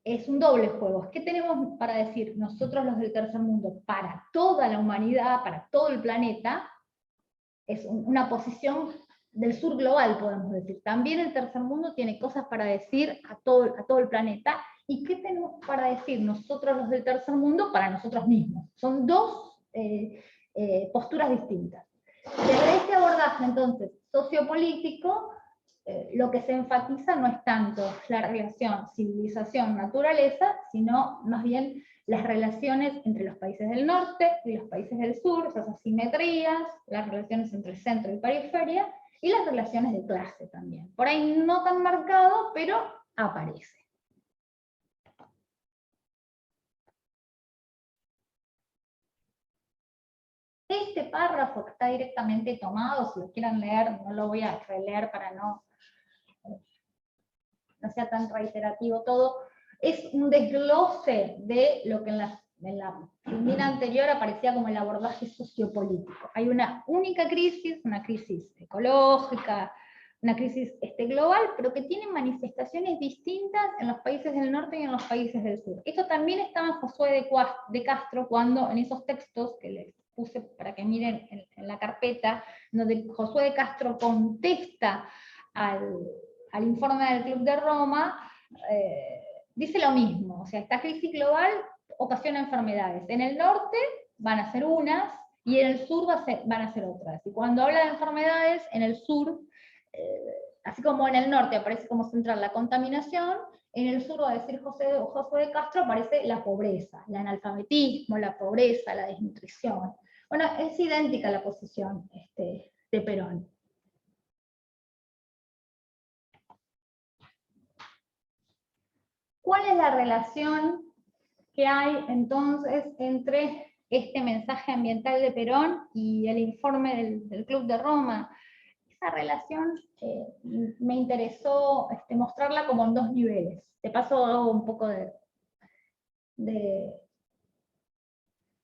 S1: es un doble juego. ¿Qué tenemos para decir nosotros los del tercer mundo para toda la humanidad, para todo el planeta? Es una posición del sur global, podemos decir. También el tercer mundo tiene cosas para decir a todo el planeta. ¿Y qué tenemos para decir nosotros los del tercer mundo para nosotros mismos? Son dos posturas distintas. Desde este abordaje, entonces, sociopolítico, lo que se enfatiza no es tanto la relación civilización-naturaleza, sino más bien las relaciones entre los países del norte y los países del sur, esas asimetrías, las relaciones entre centro y periferia, y las relaciones de clase también. Por ahí no tan marcado, pero aparece. Este párrafo que está directamente tomado, si lo quieren leer, no lo voy a releer para no sea tan reiterativo todo, es un desglose de lo que en la primera anterior aparecía como el abordaje sociopolítico. Hay una única crisis, una crisis ecológica, una crisis global, pero que tiene manifestaciones distintas en los países del norte y en los países del sur. Esto también estaba en Josué de Castro, cuando en esos textos que les puse para que miren en la carpeta, donde Josué de Castro contesta al informe del Club de Roma, dice lo mismo, o sea, esta crisis global ocasiona enfermedades. En el norte van a ser unas, y en el sur van a ser otras. Y cuando habla de enfermedades, en el sur, así como en el norte aparece como central la contaminación, en el sur, va a decir Josué de Castro, aparece la pobreza, el analfabetismo, la pobreza, la desnutrición. Bueno, es idéntica la posición de Perón. ¿Cuál es la relación que hay entonces entre este mensaje ambiental de Perón y el informe del Club de Roma? Esa relación me interesó mostrarla como en dos niveles. De paso hago un poco de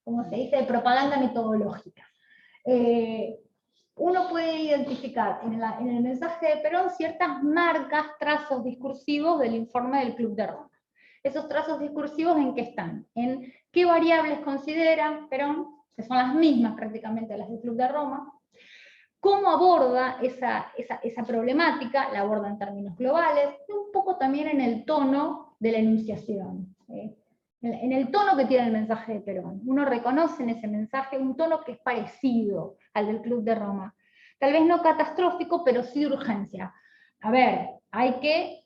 S1: ¿cómo se dice?, de propaganda metodológica. Uno puede identificar en el mensaje de Perón ciertas marcas, trazos discursivos del informe del Club de Roma. Esos trazos discursivos, ¿en qué están? En qué variables considera Perón, que son las mismas prácticamente las del Club de Roma, cómo aborda esa problemática, la aborda en términos globales, y un poco también en el tono de la enunciación, en el tono que tiene el mensaje de Perón. Uno reconoce en ese mensaje un tono que es parecido al del Club de Roma. Tal vez no catastrófico, pero sí de urgencia. A ver, hay que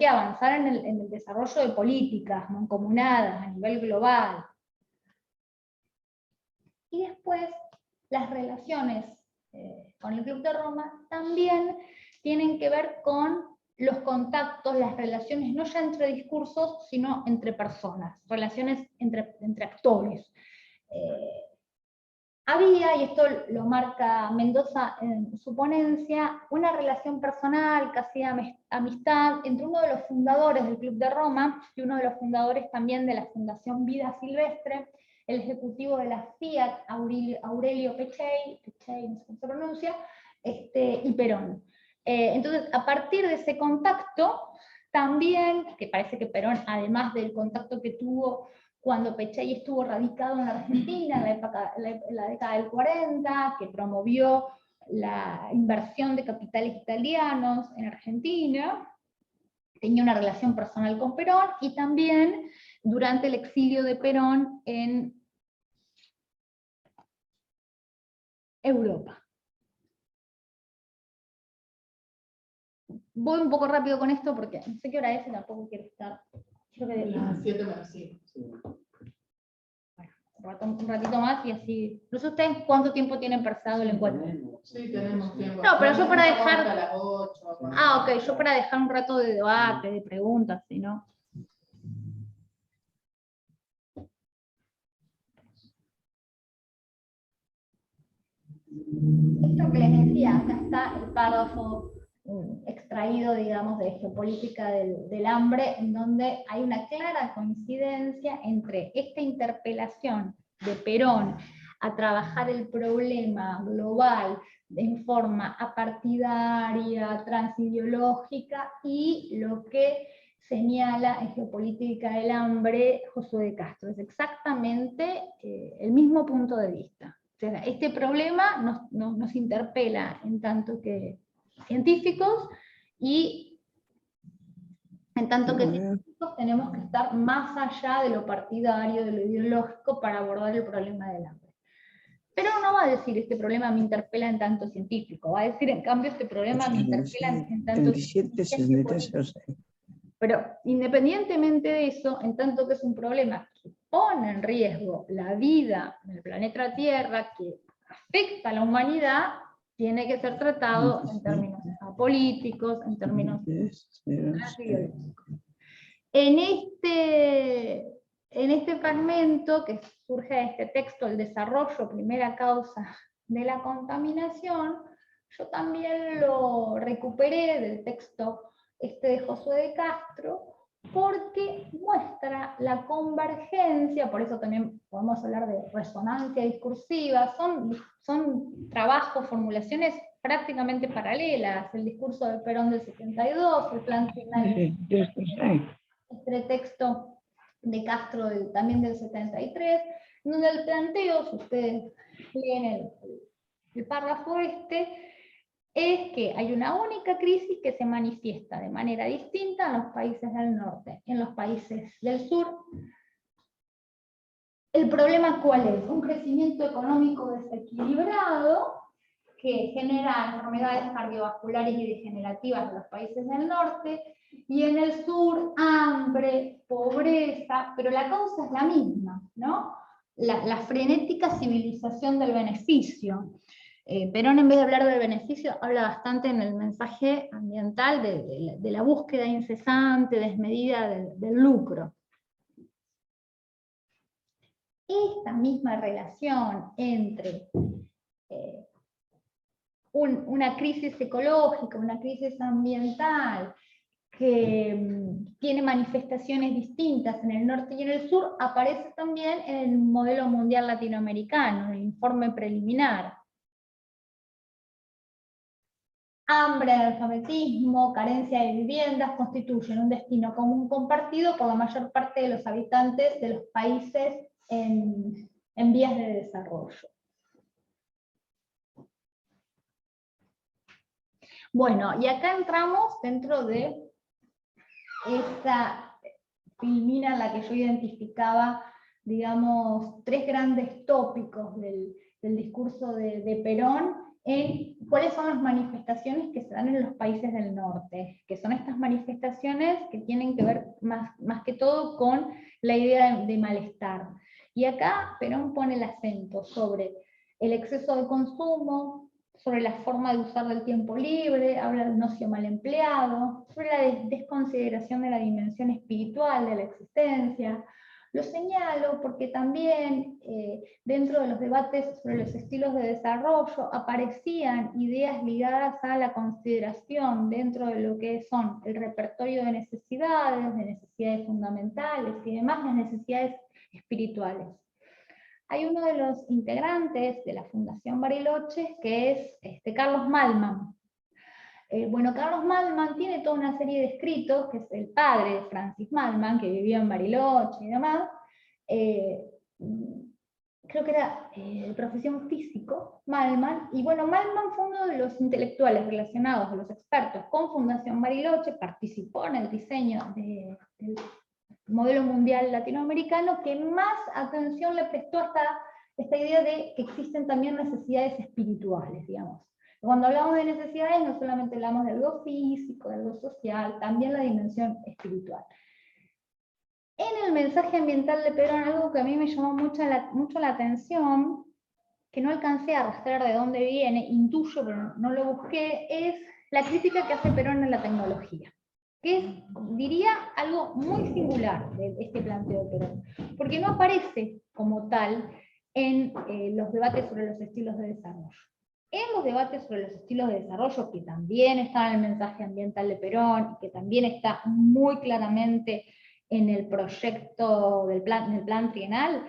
S1: avanzar en el desarrollo de políticas mancomunadas a nivel global. Y después, las relaciones con el Club de Roma también tienen que ver con los contactos, las relaciones, no ya entre discursos, sino entre personas, relaciones entre actores. Había, y esto lo marca Mendoza en su ponencia, una relación personal, casi amistad, entre uno de los fundadores del Club de Roma y uno de los fundadores también de la Fundación Vida Silvestre, el ejecutivo de la Fiat, Aurelio Peccei, no sé cómo se pronuncia, y Perón. Entonces, a partir de ese contacto, también, que parece que Perón, además del contacto que tuvo cuando Peccei estuvo radicado en la Argentina, en la década del 40, que promovió la inversión de capitales italianos en Argentina, tenía una relación personal con Perón, y también durante el exilio de Perón en Europa. Voy un poco rápido con esto porque no sé qué hora es y tampoco quiero estar.
S2: Las 7 menos 5. Sí.
S1: Bueno, un ratito más y así. No sé ustedes cuánto tiempo tienen pensado el encuentro.
S2: Sí, tenemos tiempo.
S1: No, pero yo para dejar...
S2: Hasta las 8,
S1: ok, yo para dejar un rato de debate, de preguntas, si no. Esto que les decía, acá está el párrafo extraído, digamos, de Geopolítica del Hambre, en donde hay una clara coincidencia entre esta interpelación de Perón a trabajar el problema global en forma apartidaria, transideológica, y lo que señala en Geopolítica del Hambre Josué de Castro. Es exactamente el mismo punto de vista. O sea, este problema nos interpela en tanto que científicos, y en tanto que científicos tenemos que estar más allá de lo partidario, de lo ideológico, para abordar el problema del hambre. Pero no va a decir este problema me interpela en tanto científico, va a decir en cambio este problema me interpela en tanto científico. Pero independientemente de eso, en tanto que es un problema que pone en riesgo la vida en el planeta Tierra, que afecta a la humanidad, tiene que ser tratado en términos políticos, en términos biológicos. En este fragmento que surge de este texto, el desarrollo, primera causa de la contaminación, yo también lo recuperé del texto de Josué de Castro, porque muestra la convergencia, por eso también podemos hablar de resonancia discursiva, son trabajos, formulaciones prácticamente paralelas, el discurso de Perón del 72, el plan final, este texto de Castro también del 73, donde el planteo, si ustedes leen el párrafo es que hay una única crisis que se manifiesta de manera distinta en los países del norte. En los países del sur, ¿el problema cuál es? Un crecimiento económico desequilibrado que genera enfermedades cardiovasculares y degenerativas en los países del norte, y en el sur, hambre, pobreza, pero la causa es la misma, ¿no? La frenética civilización del beneficio. Perón, en vez de hablar del beneficio, habla bastante en el mensaje ambiental de la búsqueda incesante, desmedida del lucro. Esta misma relación entre una crisis ecológica, una crisis ambiental, que tiene manifestaciones distintas en el norte y en el sur, aparece también en el modelo mundial latinoamericano, en el informe preliminar. Hambre, analfabetismo, carencia de viviendas constituyen un destino común compartido por la mayor parte de los habitantes de los países en vías de desarrollo. Bueno, y acá entramos dentro de esta filmina en la que yo identificaba, digamos, tres grandes tópicos del discurso de Perón, en cuáles son las manifestaciones que se dan en los países del norte, que son estas manifestaciones que tienen que ver más que todo con la idea de malestar. Y acá Perón pone el acento sobre el exceso de consumo, sobre la forma de usar del tiempo libre, habla del ocio mal empleado, sobre la desconsideración de la dimensión espiritual de la existencia. Lo señalo porque también dentro de los debates sobre los estilos de desarrollo aparecían ideas ligadas a la consideración dentro de lo que son el repertorio de necesidades fundamentales y demás, las necesidades espirituales. Hay uno de los integrantes de la Fundación Bariloche que es Carlos Malman. Bueno, Carlos Malman tiene toda una serie de escritos, que es el padre de Francis Malman, que vivió en Bariloche y demás. Creo que era de profesión físico, Malman, y bueno, Malman fue uno de los intelectuales relacionados, de los expertos con Fundación Bariloche, participó en el diseño del modelo mundial latinoamericano, que más atención le prestó a esta idea de que existen también necesidades espirituales, digamos. Cuando hablamos de necesidades, no solamente hablamos de algo físico, de algo social, también la dimensión espiritual. En el mensaje ambiental de Perón, algo que a mí me llamó mucho la atención, que no alcancé a rastrear de dónde viene, intuyo, pero no lo busqué, es la crítica que hace Perón en la tecnología, que es, diría, algo muy singular de este planteo de Perón, porque no aparece como tal en los debates sobre los estilos de desarrollo. En los debates sobre los estilos de desarrollo, que también está en el mensaje ambiental de Perón, y que también está muy claramente en el proyecto del plan trienal,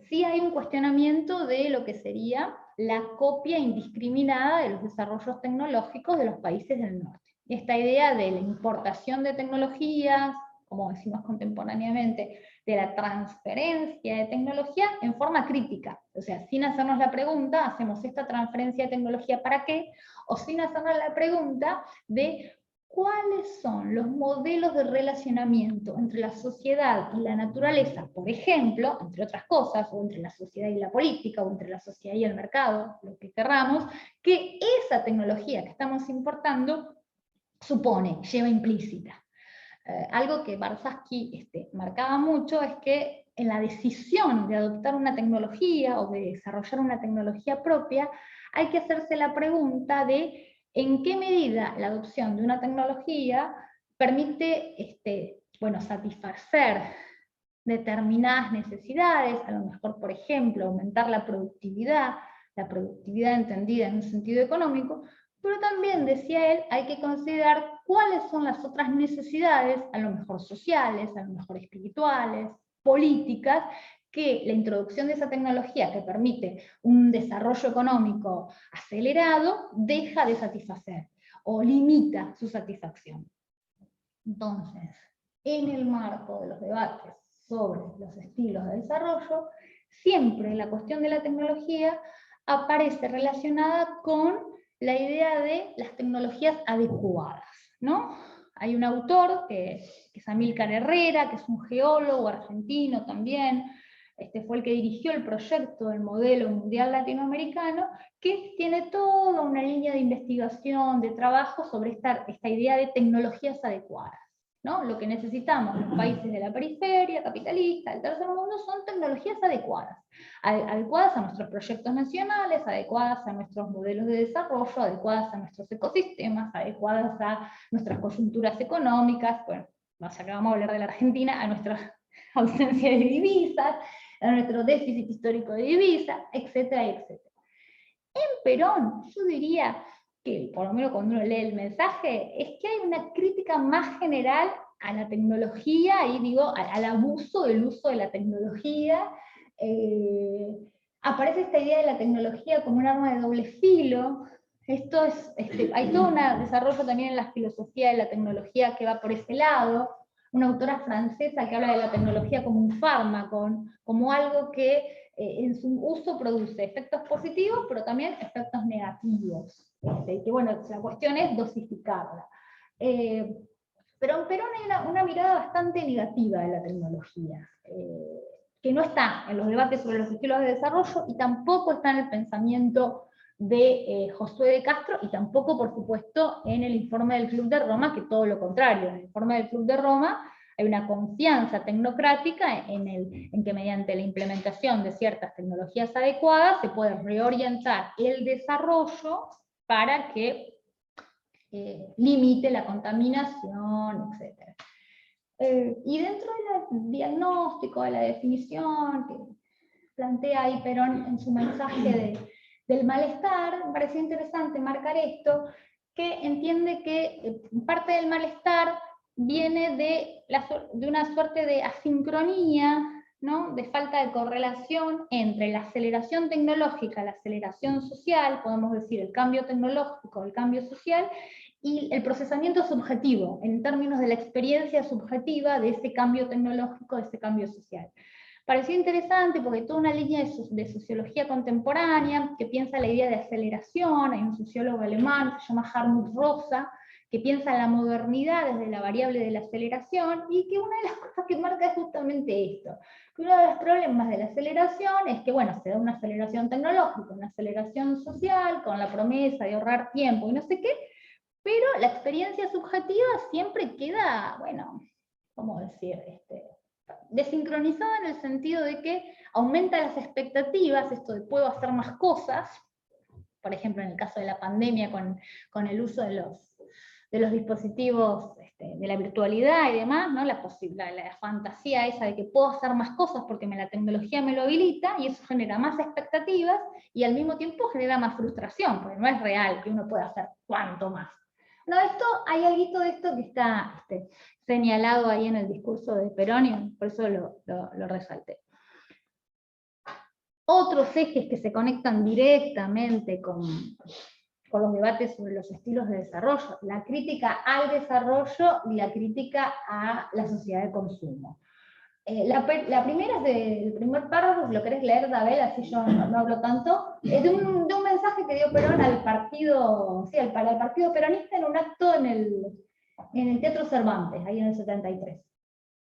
S1: sí hay un cuestionamiento de lo que sería la copia indiscriminada de los desarrollos tecnológicos de los países del norte. Esta idea de la importación de tecnologías, como decimos contemporáneamente, de la transferencia de tecnología en forma crítica. O sea, sin hacernos la pregunta, ¿hacemos esta transferencia de tecnología para qué? O sin hacernos la pregunta de ¿cuáles son los modelos de relacionamiento entre la sociedad y la naturaleza, por ejemplo, entre otras cosas, o entre la sociedad y la política, o entre la sociedad y el mercado, lo que querramos, que esa tecnología que estamos importando supone, lleva implícita? Algo que Barsasky marcaba mucho es que en la decisión de adoptar una tecnología o de desarrollar una tecnología propia, hay que hacerse la pregunta de en qué medida la adopción de una tecnología permite satisfacer determinadas necesidades, a lo mejor, por ejemplo, aumentar la productividad entendida en un sentido económico, pero también, decía él, hay que considerar cuáles son las otras necesidades, a lo mejor sociales, a lo mejor espirituales, políticas, que la introducción de esa tecnología que permite un desarrollo económico acelerado deja de satisfacer o limita su satisfacción. Entonces, en el marco de los debates sobre los estilos de desarrollo, siempre la cuestión de la tecnología aparece relacionada con la idea de las tecnologías adecuadas, ¿no? Hay un autor que es Amílcar Herrera, que es un geólogo argentino también, fue el que dirigió el proyecto del modelo mundial latinoamericano, que tiene toda una línea de investigación, de trabajo sobre esta idea de tecnologías adecuadas, ¿no? Lo que necesitamos los países de la periferia, capitalista, del tercer mundo, son tecnologías adecuadas. Adecuadas a nuestros proyectos nacionales, adecuadas a nuestros modelos de desarrollo, adecuadas a nuestros ecosistemas, adecuadas a nuestras coyunturas económicas, bueno, ya que vamos a hablar de la Argentina, a nuestra ausencia de divisas, a nuestro déficit histórico de divisas, etcétera, etcétera. En Perón, yo diría que, por lo menos cuando uno lee el mensaje, es que hay una crítica más general a la tecnología, y digo, al abuso del uso de la tecnología. Aparece esta idea de la tecnología como un arma de doble filo. Esto es, hay todo un desarrollo también en la filosofía de la tecnología que va por ese lado. Una autora francesa que habla de la tecnología como un fármaco, como algo que en su uso produce efectos positivos, pero también efectos negativos. Que bueno, la cuestión es dosificarla. Pero en Perón hay una mirada bastante negativa de la tecnología, que no está en los debates sobre los estilos de desarrollo, y tampoco está en el pensamiento de Josué de Castro, y tampoco, por supuesto, en el informe del Club de Roma, que todo lo contrario. En el informe del Club de Roma hay una confianza tecnocrática en que mediante la implementación de ciertas tecnologías adecuadas se puede reorientar el desarrollo para que limite la contaminación, etc. Y dentro del diagnóstico, de la definición que plantea ahí Perón en su mensaje del malestar, me pareció interesante marcar esto, que entiende que parte del malestar viene de una suerte de asincronía, ¿no? De falta de correlación entre la aceleración tecnológica, la aceleración social, podemos decir el cambio tecnológico, el cambio social, y el procesamiento subjetivo, en términos de la experiencia subjetiva de ese cambio tecnológico, de ese cambio social. Pareció interesante porque toda una línea de sociología contemporánea que piensa la idea de aceleración. Hay un sociólogo alemán que se llama Hartmut Rosa, que piensa la modernidad desde la variable de la aceleración, y que una de las cosas que marca es justamente esto, que uno de los problemas de la aceleración es que, bueno, se da una aceleración tecnológica, una aceleración social, con la promesa de ahorrar tiempo y no sé qué, pero la experiencia subjetiva siempre queda, bueno, ¿cómo decir? desincronizada en el sentido de que aumenta las expectativas, esto de puedo hacer más cosas, por ejemplo en el caso de la pandemia con el uso de los dispositivos, de la virtualidad y demás, ¿no? La fantasía esa de que puedo hacer más cosas porque la tecnología me lo habilita, y eso genera más expectativas, y al mismo tiempo genera más frustración, porque no es real que uno pueda hacer cuanto más. No, hay algo de esto que está señalado ahí en el discurso de Perón, y por eso lo resalté. Otros ejes que se conectan directamente con los debates sobre los estilos de desarrollo, la crítica al desarrollo y la crítica a la sociedad de consumo. La primera es del primer párrafo, si lo querés leer, Dabel, así yo no hablo tanto, es de un mensaje que dio Perón al partido, sí, al partido peronista en un acto en el Teatro Cervantes, ahí en el 73.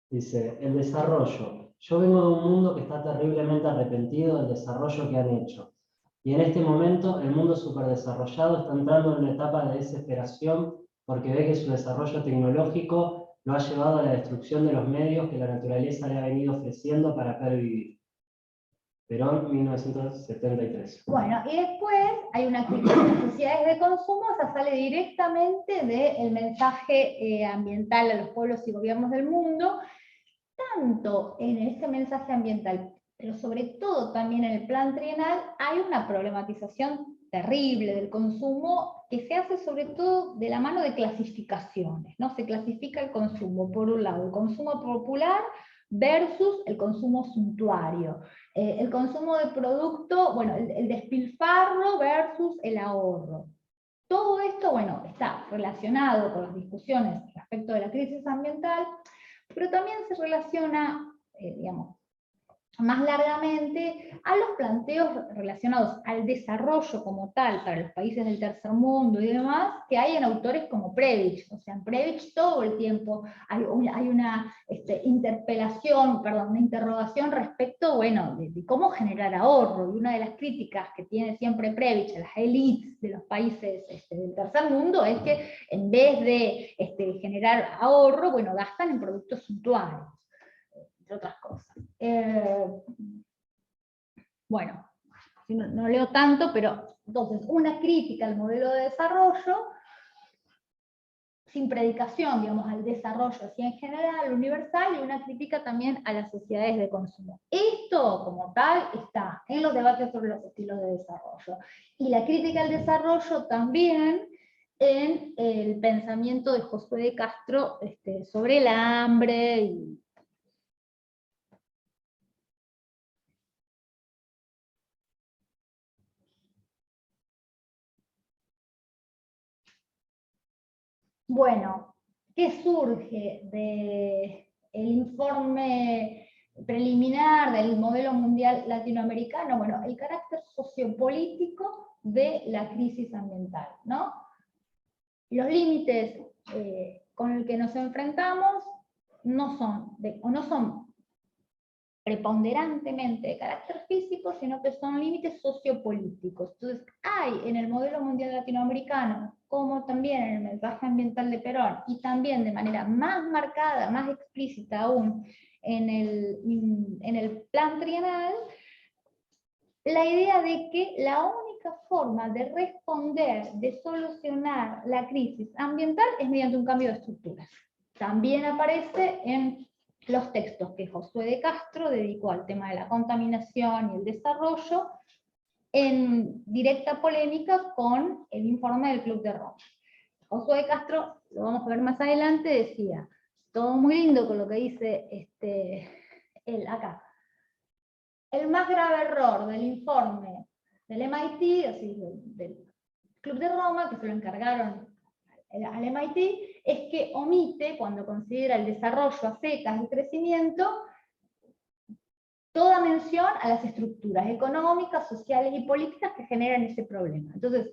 S3: Dice, el desarrollo. Yo vengo de un mundo que está terriblemente arrepentido del desarrollo que han hecho. Y en este momento el mundo superdesarrollado está entrando en una etapa de desesperación porque ve que su desarrollo tecnológico lo ha llevado a la destrucción de los medios que la naturaleza le ha venido ofreciendo para poder vivir. Perón, 1973.
S1: Bueno, y después hay una crítica a las sociedades de consumo, esa sale directamente del mensaje ambiental a los pueblos y gobiernos del mundo, tanto en este mensaje ambiental, pero sobre todo también en el plan trienal, hay una problematización terrible del consumo que se hace sobre todo de la mano de clasificaciones, ¿no? Se clasifica el consumo, por un lado, el consumo popular versus el consumo suntuario, el consumo de producto, bueno, el despilfarro versus el ahorro. Todo esto, bueno, está relacionado con las discusiones respecto de la crisis ambiental, pero también se relaciona, digamos, más largamente a los planteos relacionados al desarrollo como tal para los países del tercer mundo y demás, que hay en autores como Prebisch. O sea, en Prebisch todo el tiempo hay una interpelación, perdón, una interrogación respecto, bueno, de cómo generar ahorro. Y una de las críticas que tiene siempre Prebisch a las élites de los países del tercer mundo es que en vez de generar ahorro, bueno, gastan en productos suntuarios, entre otras cosas. Bueno, no leo tanto, pero entonces una crítica al modelo de desarrollo, sin predicación, digamos, al desarrollo así en general, universal, y una crítica también a las sociedades de consumo. Esto, como tal, está en los debates sobre los estilos de desarrollo. Y la crítica al desarrollo también en el pensamiento de Josué de Castro sobre el hambre y bueno, ¿qué surge del informe preliminar del modelo mundial latinoamericano? Bueno, el carácter sociopolítico de la crisis ambiental, ¿no? Los límites con el que nos enfrentamos no son preponderantemente de carácter físico, sino que son límites sociopolíticos. Entonces, hay en el modelo mundial latinoamericano, como también en el mensaje ambiental de Perón, y también de manera más marcada, más explícita aún, en el plan trienal, la idea de que la única forma de responder, de solucionar la crisis ambiental es mediante un cambio de estructuras. También aparece en los textos que Josué de Castro dedicó al tema de la contaminación y el desarrollo, en directa polémica con el informe del Club de Roma. Josué de Castro, lo vamos a ver más adelante, decía, todo muy lindo con lo que dice él acá. El más grave error del informe del MIT, así, del Club de Roma, que se lo encargaron al MIT, es que omite, cuando considera el desarrollo a secas, el crecimiento, toda mención a las estructuras económicas, sociales y políticas que generan ese problema. Entonces,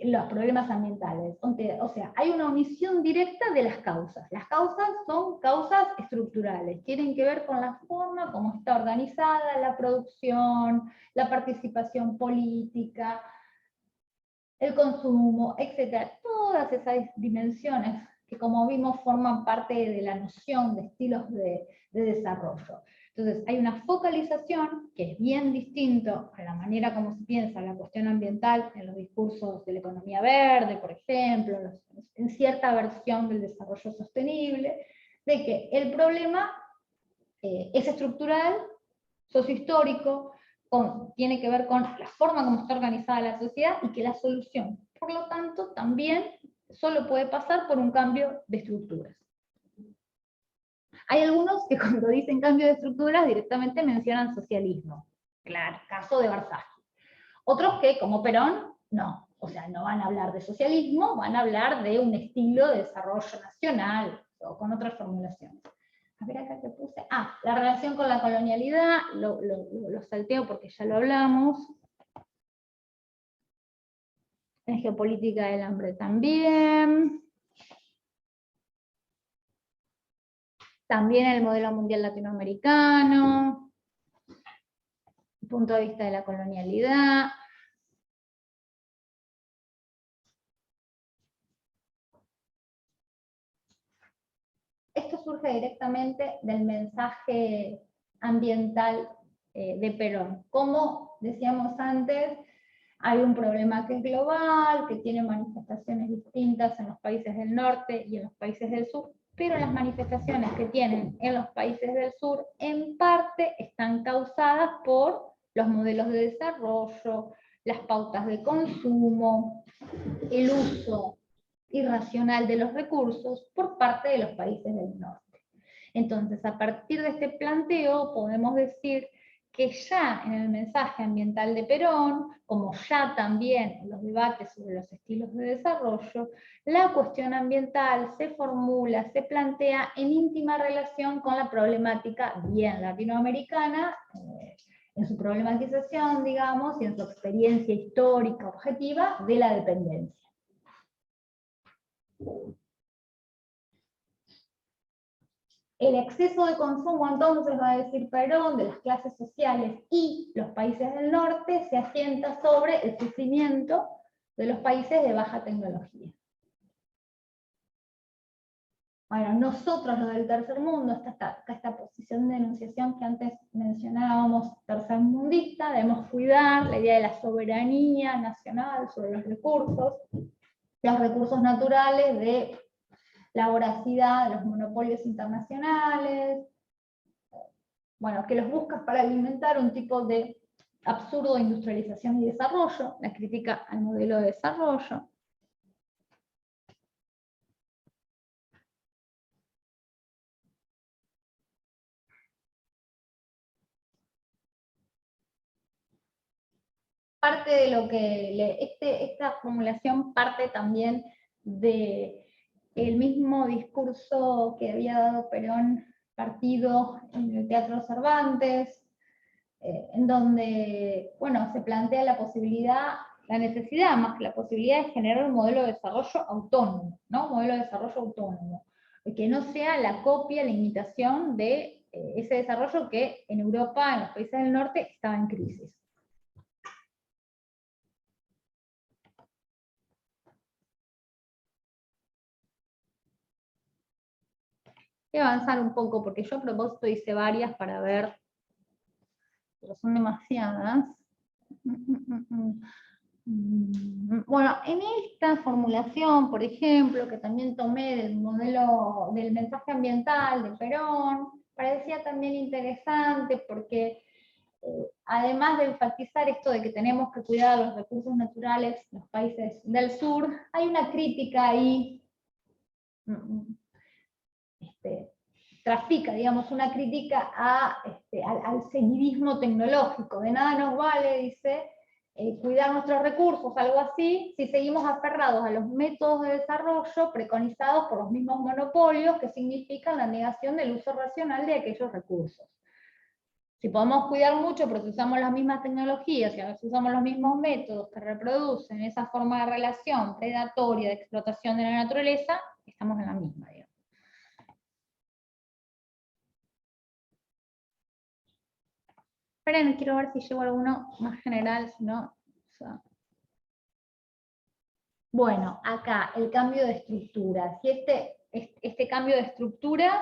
S1: los problemas ambientales. O sea, hay una omisión directa de las causas. Las causas son causas estructurales, tienen que ver con la forma como está organizada la producción, la participación política, el consumo, etc. Todas esas dimensiones que como vimos forman parte de la noción de estilos de desarrollo. Entonces hay una focalización que es bien distinto a la manera como se piensa la cuestión ambiental en los discursos de la economía verde, por ejemplo, en cierta versión del desarrollo sostenible, de que el problema es estructural, sociohistórico, tiene que ver con la forma como está organizada la sociedad y que la solución, por lo tanto, también solo puede pasar por un cambio de estructuras. Hay algunos que cuando dicen cambio de estructuras directamente mencionan socialismo. Claro, caso de Barzagli. Otros que, como Perón, no. O sea, no van a hablar de socialismo, van a hablar de un estilo de desarrollo nacional, o con otras formulaciones. A ver acá que puse. La relación con la colonialidad, lo salteo porque ya lo hablamos. En geopolítica del hambre también. También el modelo mundial latinoamericano, el punto de vista de la colonialidad. Esto surge directamente del mensaje ambiental de Perón. Como decíamos antes, hay un problema que es global, que tiene manifestaciones distintas en los países del norte y en los países del sur, pero las manifestaciones que tienen en los países del sur en parte están causadas por los modelos de desarrollo, las pautas de consumo, el uso irracional de los recursos por parte de los países del norte. Entonces, a partir de este planteo podemos decir que ya en el mensaje ambiental de Perón, como ya también en los debates sobre los estilos de desarrollo, la cuestión ambiental se formula, se plantea en íntima relación con la problemática bien latinoamericana, en su problematización, digamos, y en su experiencia histórica objetiva de la dependencia. El exceso de consumo, entonces, va a decir Perón, de las clases sociales y los países del norte, se asienta sobre el sufrimiento de los países de baja tecnología. Bueno, nosotros los del tercer mundo, esta posición de enunciación que antes mencionábamos, tercermundista, debemos cuidar la idea de la soberanía nacional sobre los recursos naturales, de la voracidad de los monopolios internacionales, bueno, que los buscas para alimentar un tipo de absurdo de industrialización y desarrollo, la crítica al modelo de desarrollo. Parte de lo que esta formulación parte también del mismo discurso que había dado Perón partido en el Teatro Cervantes, en donde, bueno, se plantea la posibilidad, la necesidad más que la posibilidad de generar un modelo de desarrollo autónomo, ¿no? Un modelo de desarrollo autónomo, que no sea la copia, la imitación de ese desarrollo que en Europa, en los países del norte, estaba en crisis. Voy a avanzar un poco, porque yo a propósito hice varias para ver, pero son demasiadas. Bueno, en esta formulación, por ejemplo, que también tomé del modelo del mensaje ambiental de Perón, parecía también interesante porque además de enfatizar esto de que tenemos que cuidar los recursos naturales en los países del sur, hay una crítica ahí, trafica, digamos, una crítica al seguidismo tecnológico. De nada nos vale, dice, cuidar nuestros recursos, algo así, si seguimos aferrados a los métodos de desarrollo preconizados por los mismos monopolios, que significan la negación del uso racional de aquellos recursos. Si podemos cuidar mucho porque usamos las mismas tecnologías y a veces usamos los mismos métodos que reproducen esa forma de relación predatoria de explotación de la naturaleza, estamos en la misma, digamos. Esperen, quiero ver si llevo alguno más general, si no. Bueno, acá el cambio de estructura. Si este cambio de estructuras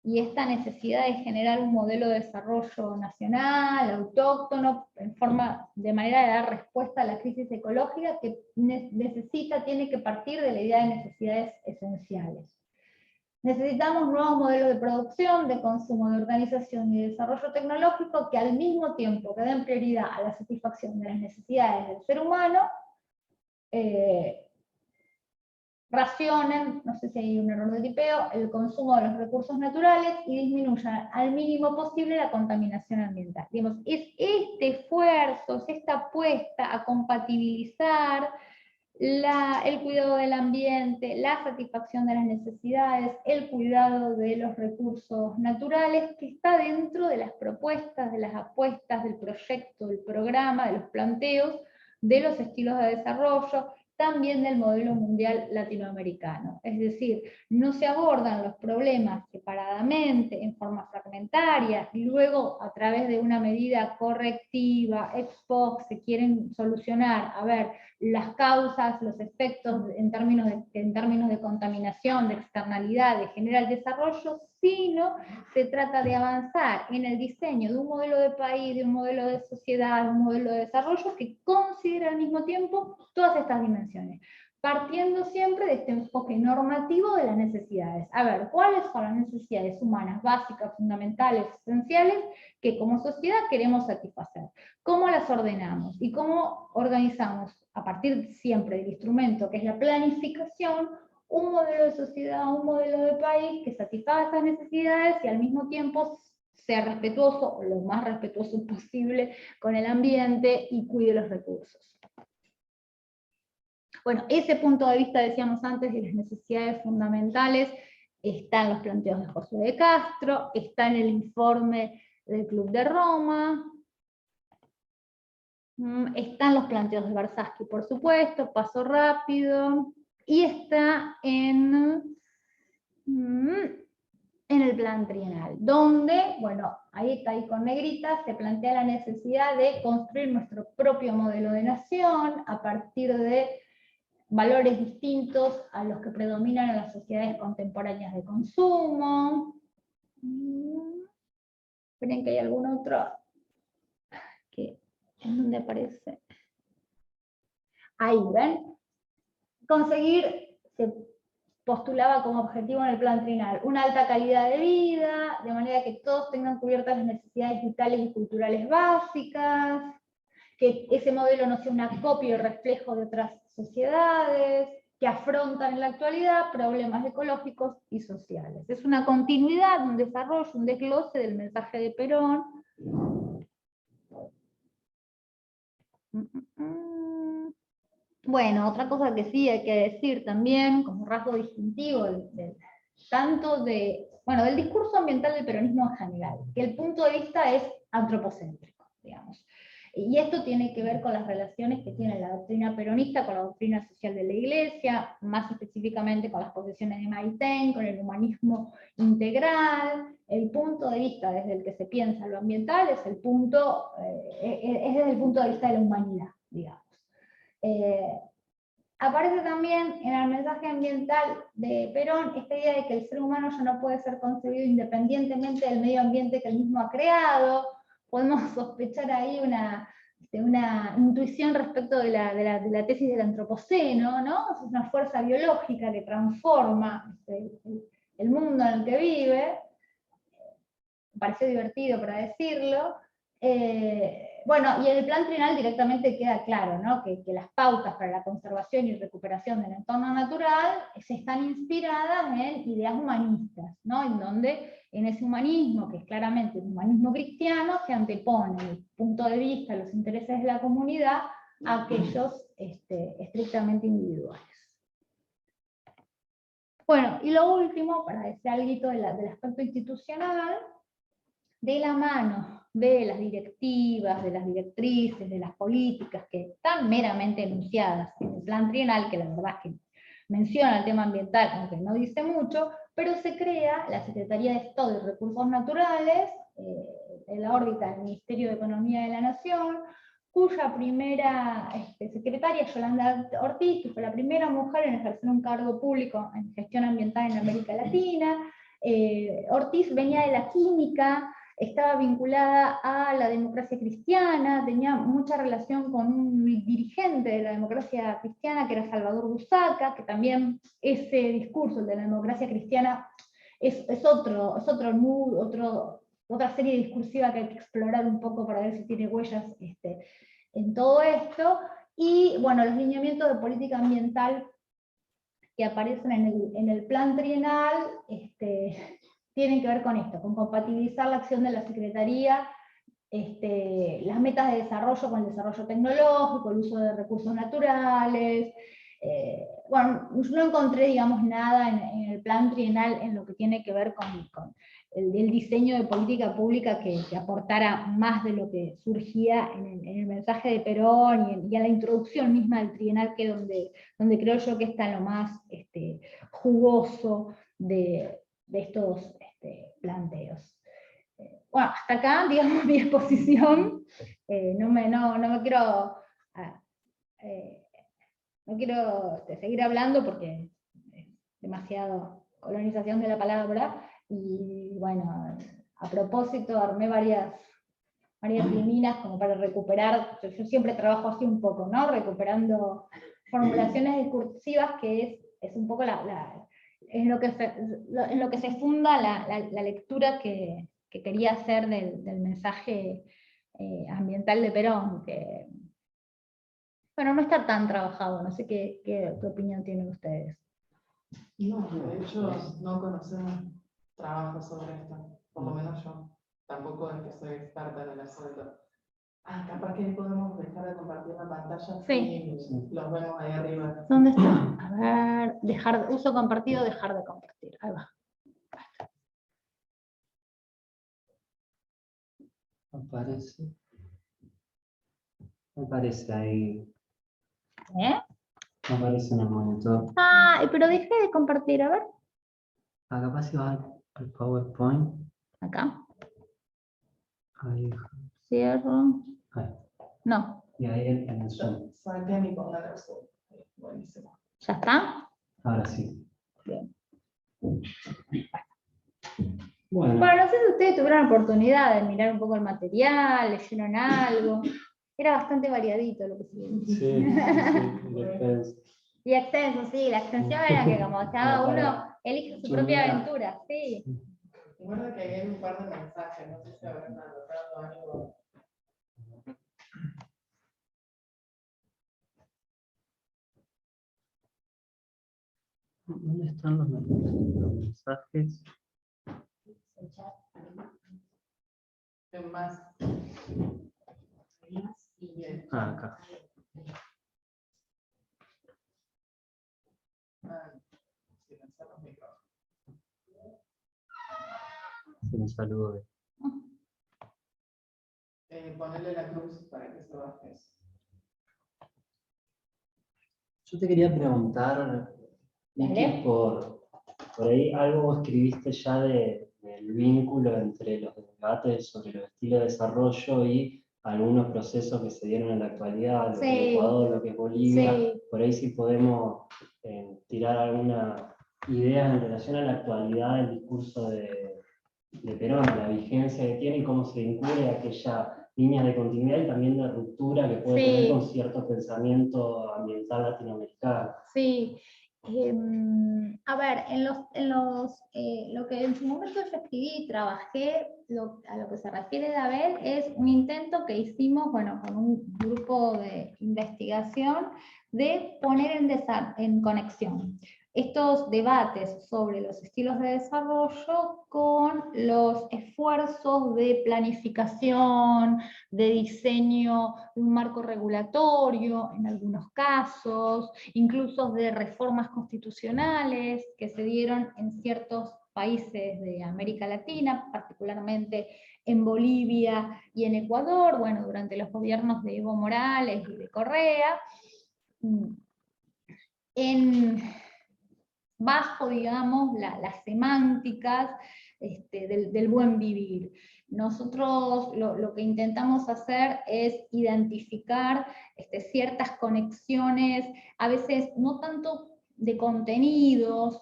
S1: y esta necesidad de generar un modelo de desarrollo nacional, autóctono, de manera de dar respuesta a la crisis ecológica que tiene que partir de la idea de necesidades esenciales. Necesitamos nuevos modelos de producción, de consumo, de organización y de desarrollo tecnológico que al mismo tiempo que den prioridad a la satisfacción de las necesidades del ser humano, racionen, no sé si hay un error de tipeo, el consumo de los recursos naturales y disminuyan al mínimo posible la contaminación ambiental. Digamos, es este esfuerzo, es esta apuesta a compatibilizar el cuidado del ambiente, la satisfacción de las necesidades, el cuidado de los recursos naturales, que está dentro de las propuestas, de las apuestas, del proyecto, del programa, de los planteos, de los estilos de desarrollo, también del modelo mundial latinoamericano. Es decir, no se abordan los problemas separadamente, en forma fragmentaria, y luego a través de una medida correctiva, ex post, se quieren solucionar, a ver, las causas, los efectos en términos de contaminación, de externalidad, de generar desarrollo, sino se trata de avanzar en el diseño de un modelo de país, de un modelo de sociedad, de un modelo de desarrollo que considera al mismo tiempo todas estas dimensiones, partiendo siempre de este enfoque normativo de las necesidades. A ver, ¿cuáles son las necesidades humanas básicas, fundamentales, esenciales, que como sociedad queremos satisfacer? ¿Cómo las ordenamos? ¿Y cómo organizamos, a partir siempre del instrumento que es la planificación, un modelo de sociedad, un modelo de país que satisfaga esas necesidades y al mismo tiempo sea respetuoso, o lo más respetuoso posible, con el ambiente y cuide los recursos? Bueno, ese punto de vista, decíamos antes, de las necesidades fundamentales, está en los planteos de Josué de Castro, está en el informe del Club de Roma, están los planteos de Barsaski, por supuesto, paso rápido, y está en el plan trienal, donde, bueno, ahí está ahí con negrita, se plantea la necesidad de construir nuestro propio modelo de nación a partir de valores distintos a los que predominan en las sociedades contemporáneas de consumo. Esperen que hay algún otro que en donde aparece. Ahí, ¿ven? Conseguir, se postulaba como objetivo en el plan trienal, una alta calidad de vida, de manera que todos tengan cubiertas las necesidades vitales y culturales básicas, que ese modelo no sea una copia o reflejo de otras sociedades, que afrontan en la actualidad problemas ecológicos y sociales. Es una continuidad, un desarrollo, un desglose del mensaje de Perón. Bueno, otra cosa que sí hay que decir también, como rasgo distintivo del discurso ambiental del peronismo en general, que el punto de vista es antropocéntrico, digamos. Y esto tiene que ver con las relaciones que tiene la doctrina peronista con la doctrina social de la Iglesia, más específicamente con las posiciones de Maritain, con el humanismo integral. El punto de vista desde el que se piensa lo ambiental es desde el punto de vista de la humanidad, digamos. Aparece también en el mensaje ambiental de Perón esta idea de que el ser humano ya no puede ser concebido independientemente del medio ambiente que él mismo ha creado. Podemos sospechar ahí una intuición respecto de la tesis del antropoceno, ¿no? Es una fuerza biológica que transforma el mundo en el que vive. Me pareció divertido para decirlo. Bueno, y en el plan trienal directamente queda claro, ¿no? que las pautas para la conservación y recuperación del entorno natural se están inspiradas en ideas humanistas, ¿no? En donde en ese humanismo, que es claramente un humanismo cristiano, se antepone el punto de vista, los intereses de la comunidad, a aquellos estrictamente individuales. Bueno, y lo último, para decir algo del aspecto institucional, de la mano de las directivas, de las directrices, de las políticas que están meramente enunciadas en el plan trienal, que la verdad es que menciona el tema ambiental, aunque no dice mucho, pero se crea la Secretaría de Estado de Recursos Naturales, en la órbita del Ministerio de Economía de la Nación, cuya primera secretaria, Yolanda Ortiz, que fue la primera mujer en ejercer un cargo público en gestión ambiental en América Latina. Ortiz venía de la química, estaba vinculada a la democracia cristiana, tenía mucha relación con un dirigente de la democracia cristiana que era Salvador Busaca, que también ese discurso de la democracia cristiana es otro mood, otra serie discursiva que hay que explorar un poco para ver si tiene huellas en todo esto. Y bueno, los lineamientos de política ambiental que aparecen en el plan trienal tienen que ver con esto, con compatibilizar la acción de la Secretaría, las metas de desarrollo con el desarrollo tecnológico, el uso de recursos naturales. Bueno, yo no encontré, digamos, nada en el plan trienal en lo que tiene que ver con el diseño de política pública que aportara más de lo que surgía en el mensaje de Perón y a la introducción misma del trienal, que es donde creo yo que está lo más jugoso de estos planteos. Bueno, hasta acá, digamos, mi exposición. No quiero seguir hablando porque es demasiado colonización de la palabra. Y bueno, a propósito, armé varias líneas como para recuperar. Yo siempre trabajo así un poco, ¿no? Recuperando formulaciones discursivas, que es un poco en lo que se funda la lectura que quería hacer del mensaje ambiental de Perón, que bueno, no está tan trabajado. No sé qué opinión tienen ustedes.
S2: No, de hecho no conocemos trabajos sobre esto, por lo menos yo. Tampoco es que soy experta en el asunto. Capaz que podemos dejar de compartir la pantalla.
S1: Sí.
S2: Y los vemos ahí arriba.
S1: ¿Dónde está? A ver, uso compartido, dejar de compartir. Ahí va.
S3: Aparece ahí.
S1: ¿Eh?
S3: Aparece en el monitor.
S1: Pero dejé de compartir, a ver.
S3: Capaz si vas al PowerPoint.
S1: Acá.
S3: Ahí.
S1: Cierro.
S3: Ahí.
S1: No.
S3: Y ahí en el Zoom.
S2: Saquen y pongan el Zoom. Buenísimo.
S1: ¿Ya está?
S3: Ahora sí.
S1: Bien.
S3: Bueno.
S1: Bueno, no sé si ustedes tuvieron la oportunidad de mirar un poco el material, leyeron algo. Era bastante variadito lo que se veía.
S3: Sí.
S1: Y extenso, sí. La extensión era que como cada uno elige su propia aventura, sí.
S2: Recuerda que hay un par de mensajes, no sé si habrán anotado algo.
S3: ¿Dónde están los mensajes?
S2: En más.
S3: Acá. Un saludo.
S2: Ponerle la cruz para que se baje eso.
S3: Yo te quería preguntar, Vicky, por ahí algo escribiste ya del vínculo entre los debates sobre los estilos de desarrollo y algunos procesos que se dieron en la actualidad, lo que es Ecuador, lo que es Bolivia. Sí. Por ahí sí podemos tirar alguna idea en relación a la actualidad del discurso de Perón, la vigencia que tiene y cómo se vincula a aquella línea de continuidad y también de ruptura que puede tener con cierto pensamiento ambiental latinoamericano.
S1: Sí. A ver, lo que en su momento yo escribí y trabajé, a lo que se refiere de Abel, es un intento que hicimos, bueno, con un grupo de investigación, de poner en conexión estos debates sobre los estilos de desarrollo con los esfuerzos de planificación, de diseño de un marco regulatorio en algunos casos, incluso de reformas constitucionales que se dieron en ciertos países de América Latina, particularmente en Bolivia y en Ecuador, bueno, durante los gobiernos de Evo Morales y de Correa, bajo, digamos, las semánticas del buen vivir. Nosotros lo que intentamos hacer es identificar ciertas conexiones, a veces no tanto de contenidos,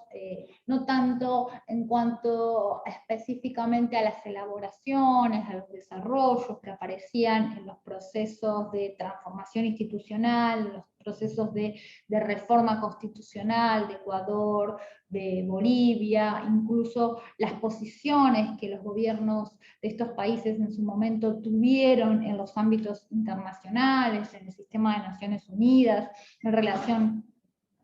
S1: no tanto en cuanto específicamente a las elaboraciones, a los desarrollos que aparecían en los procesos de transformación institucional, los procesos de reforma constitucional de Ecuador, de Bolivia, incluso las posiciones que los gobiernos de estos países en su momento tuvieron en los ámbitos internacionales, en el sistema de Naciones Unidas, en relación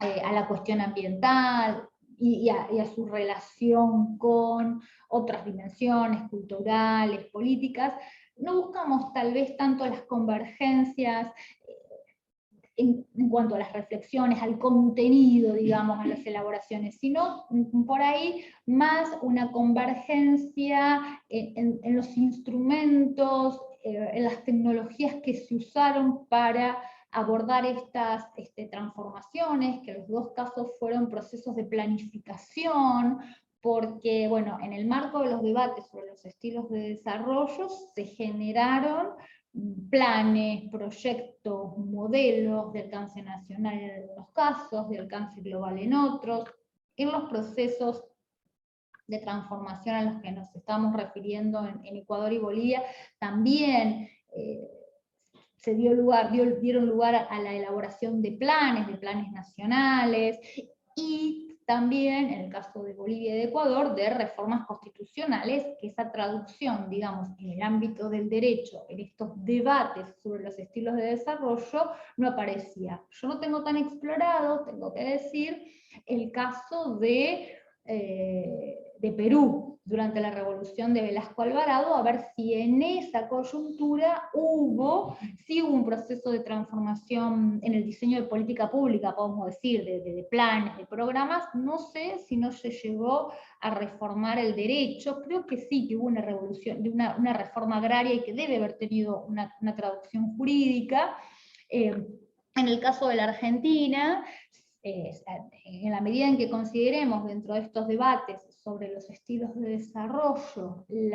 S1: a la cuestión ambiental y a su relación con otras dimensiones culturales, políticas. No buscamos tal vez tanto las convergencias en cuanto a las reflexiones, al contenido, digamos, a las elaboraciones, sino por ahí más una convergencia en los instrumentos, en las tecnologías que se usaron para abordar estas transformaciones, que en los dos casos fueron procesos de planificación, porque, bueno, en el marco de los debates sobre los estilos de desarrollo se generaron planes, proyectos, modelos de alcance nacional en algunos casos, de alcance global en otros, en los procesos de transformación a los que nos estamos refiriendo en Ecuador y Bolivia, también se dieron lugar a la elaboración de planes nacionales, y también, en el caso de Bolivia y de Ecuador, de reformas constitucionales, que esa traducción, digamos, en el ámbito del derecho, en estos debates sobre los estilos de desarrollo, no aparecía. Yo no tengo tan explorado, tengo que decir, el caso de Perú, durante la revolución de Velasco Alvarado, a ver si en esa coyuntura sí hubo un proceso de transformación en el diseño de política pública, podemos decir, de planes, de programas. No sé si no se llegó a reformar el derecho, creo que sí, que hubo una revolución, una reforma agraria y que debe haber tenido una traducción jurídica. En el caso de la Argentina, en la medida en que consideremos dentro de estos debates sobre los estilos de desarrollo, el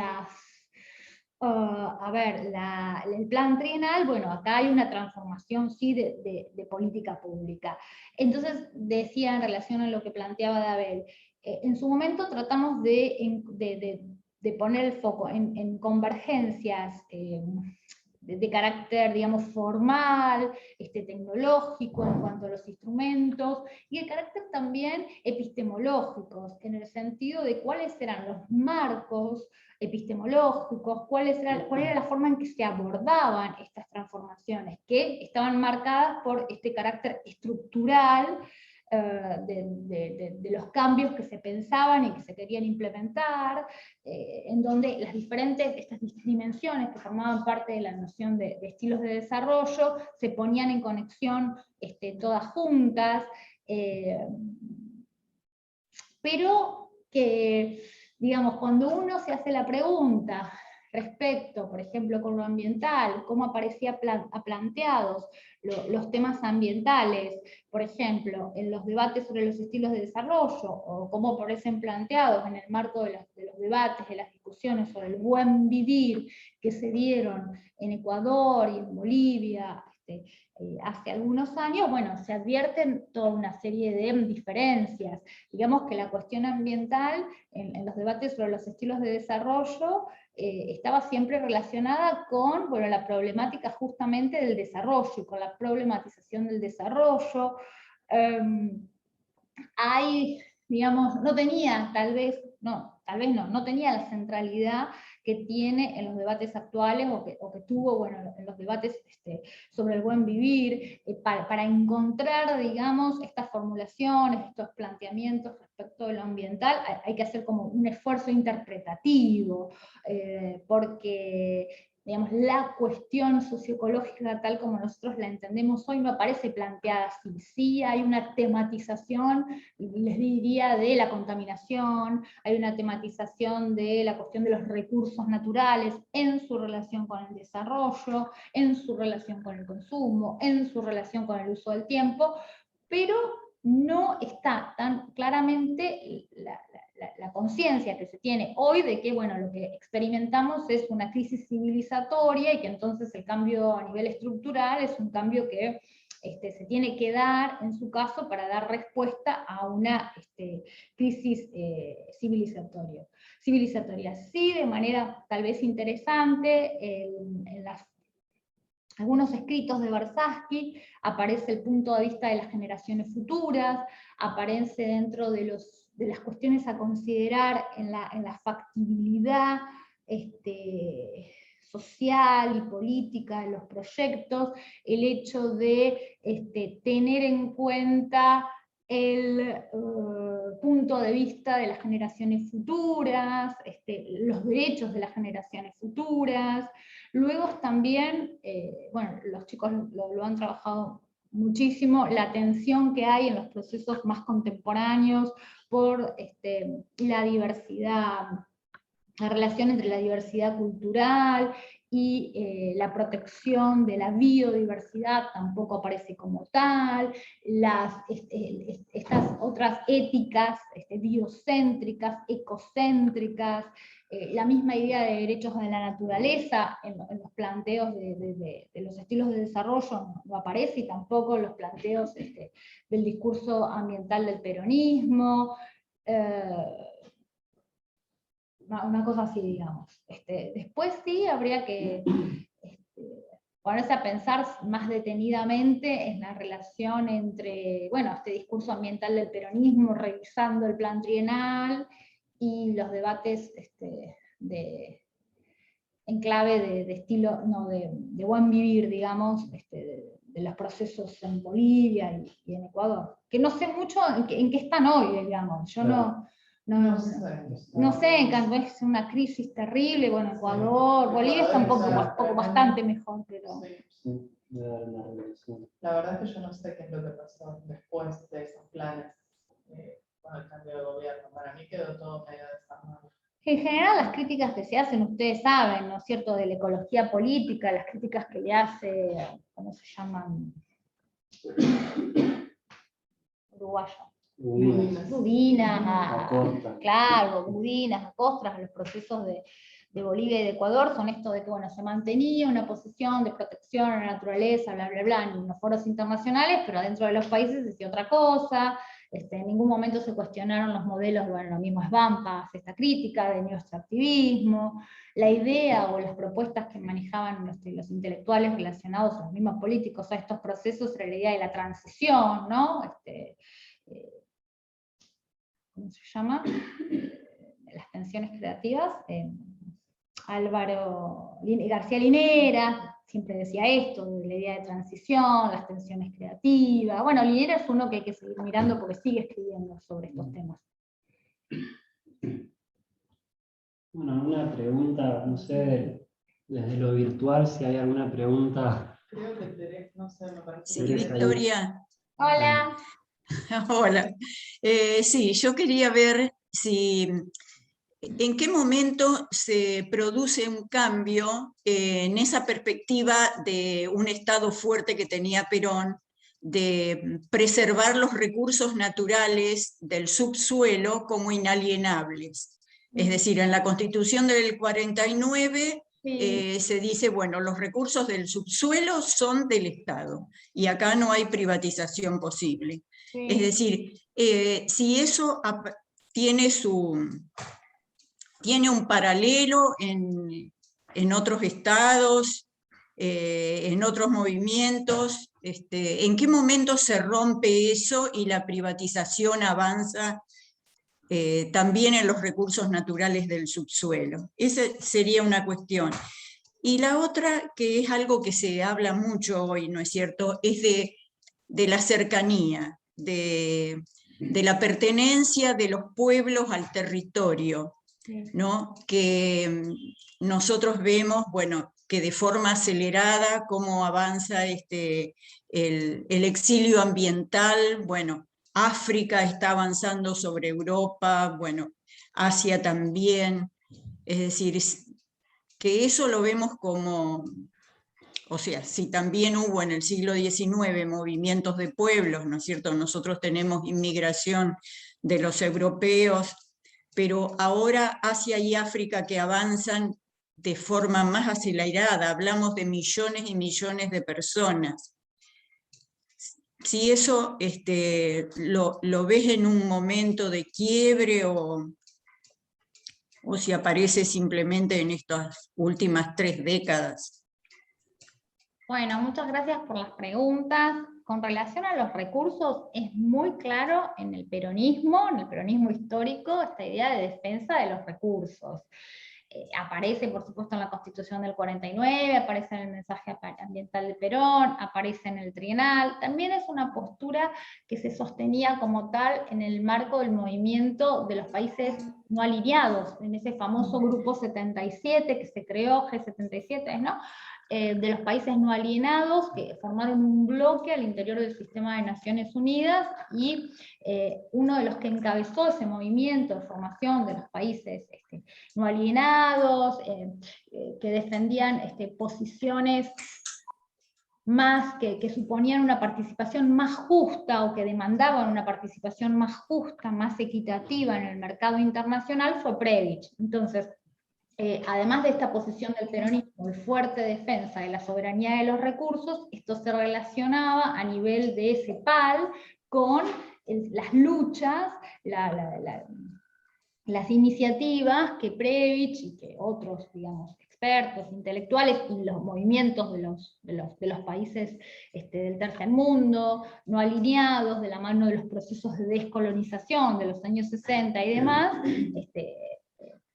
S1: plan trienal, bueno, acá hay una transformación, sí, de política pública. Entonces, decía en relación a lo que planteaba Dabel, en su momento tratamos de poner el foco en convergencias de carácter, digamos, formal, tecnológico en cuanto a los instrumentos, y el carácter también epistemológicos, en el sentido de cuáles eran los marcos epistemológicos, cuál era la forma en que se abordaban estas transformaciones, que estaban marcadas por este carácter estructural de los cambios que se pensaban y que se querían implementar, en donde estas dimensiones que formaban parte de la noción de estilos de desarrollo se ponían en conexión todas juntas, pero que, digamos, cuando uno se hace la pregunta respecto, por ejemplo, con lo ambiental, cómo aparecían planteados los temas ambientales, por ejemplo, en los debates sobre los estilos de desarrollo, o cómo aparecen planteados en el marco de los debates, de las discusiones sobre el buen vivir que se dieron en Ecuador y en Bolivia hace algunos años, bueno, se advierten toda una serie de diferencias. Digamos que la cuestión ambiental en los debates sobre los estilos de desarrollo estaba siempre relacionada con, bueno, la problemática justamente del desarrollo, y con la problematización del desarrollo. Digamos, no tenía, no tenía la centralidad que tiene en los debates actuales, o que tuvo, bueno, en los debates sobre el buen vivir, para encontrar, digamos, estas formulaciones, estos planteamientos respecto de lo ambiental, hay que hacer como un esfuerzo interpretativo, porque, digamos, la cuestión socioecológica tal como nosotros la entendemos hoy no aparece planteada así. Sí hay una tematización, les diría, de la contaminación, hay una tematización de la cuestión de los recursos naturales en su relación con el desarrollo, en su relación con el consumo, en su relación con el uso del tiempo, pero no está tan claramente la conciencia que se tiene hoy de que, bueno, lo que experimentamos es una crisis civilizatoria y que entonces el cambio a nivel estructural es un cambio que se tiene que dar, en su caso, para dar respuesta a una crisis civilizatoria. Sí, de manera tal vez interesante, en algunos escritos de Versace aparece el punto de vista de las generaciones futuras, aparece dentro de las cuestiones a considerar en la factibilidad social y política de los proyectos, el hecho de tener en cuenta el punto de vista de las generaciones futuras, los derechos de las generaciones futuras. Luego también, bueno, los chicos lo han trabajado muchísimo, la tensión que hay en los procesos más contemporáneos por la diversidad, la relación entre la diversidad cultural y la protección de la biodiversidad tampoco aparece como tal, estas otras éticas biocéntricas, ecocéntricas, la misma idea de derechos de la naturaleza en los planteos de los estilos de desarrollo no aparece, y tampoco en los planteos del discurso ambiental del peronismo, una cosa así, digamos. Después sí habría que ponerse a pensar más detenidamente en la relación entre, bueno, este discurso ambiental del peronismo, revisando el plan trienal, y los debates en clave de estilo, no, de buen vivir, digamos, de los procesos en Bolivia y en Ecuador. Que no sé mucho en qué están hoy, digamos. Yo
S3: Claro.
S1: no sé, en cambio es una crisis terrible, bueno, Ecuador, Bolivia está un poco bastante mejor, pero...
S3: Sí, debe haber una revolución.
S2: La verdad es que yo no sé qué es lo que pasó después de esos planes con el cambio de gobierno. Para mí quedó todo medio desarmado.
S1: En general las críticas que se hacen, ustedes saben, ¿no es cierto?, de la ecología política, las críticas que le hace, ¿cómo se llaman? Uruguayo. Budinas, claro, Budinas, Acostras, los procesos de Bolivia y de Ecuador son esto de que, bueno, se mantenía una posición de protección a la naturaleza, bla, bla, bla, en los foros internacionales, pero dentro de los países decía otra cosa. En ningún momento se cuestionaron los modelos, bueno, lo mismo es Bampa, hace esta crítica de neoextractivismo, la idea o las propuestas que manejaban los intelectuales relacionados, los mismos políticos a estos procesos, era la idea de la transición, ¿no? ¿Cómo se llama? Las tensiones creativas. Álvaro García Linera siempre decía esto, de la idea de transición, las tensiones creativas. Bueno, Linera es uno que hay que seguir mirando porque sigue escribiendo sobre estos temas.
S3: Bueno, una pregunta, no sé, desde lo virtual, si hay alguna pregunta.
S2: Creo que Teresa, no sé, me parece.
S4: Sí, Victoria.
S1: Hola.
S4: Hola. Sí, yo quería ver si en qué momento se produce un cambio en esa perspectiva de un Estado fuerte que tenía Perón, de preservar los recursos naturales del subsuelo como inalienables. Es decir, en la Constitución del 49 se dice, bueno, los recursos del subsuelo son del Estado, y acá no hay privatización posible.
S1: Sí.
S4: Es decir, si eso tiene un paralelo en otros estados, en otros movimientos, ¿en qué momento se rompe eso y la privatización avanza también en los recursos naturales del subsuelo? Esa sería una cuestión. Y la otra, que es algo que se habla mucho hoy, ¿no es cierto?, es de la cercanía, de la pertenencia de los pueblos al territorio, ¿no? Que nosotros vemos, bueno, que de forma acelerada cómo avanza el exilio ambiental. Bueno, África está avanzando sobre Europa, bueno, Asia también. Es decir, que eso lo vemos como, o sea, si también hubo en el siglo XIX movimientos de pueblos, ¿no es cierto? Nosotros tenemos inmigración de los europeos pero ahora Asia y África que avanzan de forma más acelerada, hablamos de millones y millones de personas. Si eso lo ves en un momento de quiebre o si aparece simplemente en estas últimas 3 décadas.
S1: Bueno, muchas gracias por las preguntas. Con relación a los recursos, es muy claro en el peronismo histórico, esta idea de defensa de los recursos. Aparece, por supuesto, en la Constitución del 49, aparece en el mensaje ambiental de Perón, aparece en el trienal. También es una postura que se sostenía como tal en el marco del movimiento de los países no alineados, en ese famoso grupo 77 que se creó, G77, ¿no? De los países no alienados, que formaron un bloque al interior del sistema de Naciones Unidas, y uno de los que encabezó ese movimiento de formación de los países no alienados, que defendían posiciones más que suponían una participación más justa, o que demandaban una participación más justa, más equitativa en el mercado internacional, fue Prebisch. Entonces, además de esta posición del peronismo de fuerte defensa de la soberanía de los recursos, esto se relacionaba a nivel de CEPAL con las luchas, las iniciativas que Prebisch y que otros, digamos, expertos, intelectuales y los movimientos de los países del tercer mundo, no alineados, de la mano de los procesos de descolonización de los años 60 y demás,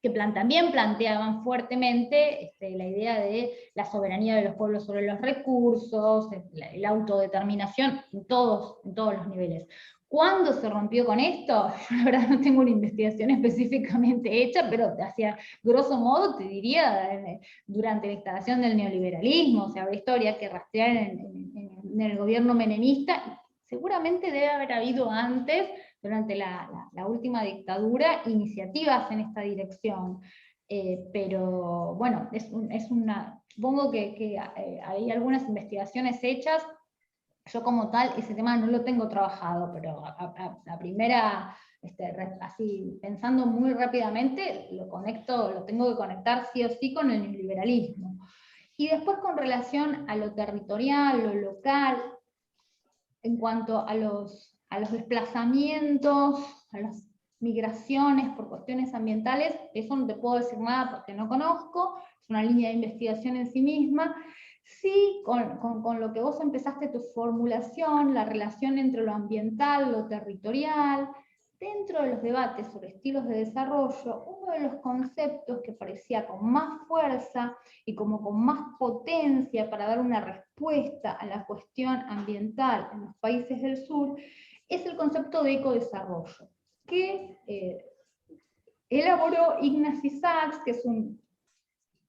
S1: que también planteaban fuertemente la idea de la soberanía de los pueblos sobre los recursos, la autodeterminación en todos los niveles. ¿Cuándo se rompió con esto? Yo la verdad no tengo una investigación específicamente hecha, pero hacia grosso modo te diría durante la instalación del neoliberalismo. O sea, habrá historias que rastrear en el gobierno menemista. Seguramente debe haber habido antes, durante la última dictadura, iniciativas en esta dirección. Pero bueno, supongo que hay algunas investigaciones hechas. Yo como tal, ese tema no lo tengo trabajado, pero a primera, así pensando muy rápidamente, lo tengo que conectar sí o sí con el neoliberalismo. Y después, con relación a lo territorial, lo local, en cuanto a los desplazamientos, a las migraciones por cuestiones ambientales, eso no te puedo decir nada porque no conozco, es una línea de investigación en sí misma. Sí, con lo que vos empezaste tu formulación, la relación entre lo ambiental, lo territorial, dentro de los debates sobre estilos de desarrollo, uno de los conceptos que parecía con más fuerza y como con más potencia para dar una respuesta a la cuestión ambiental en los países del sur, es el concepto de ecodesarrollo, que elaboró Ignacy Sachs, que es un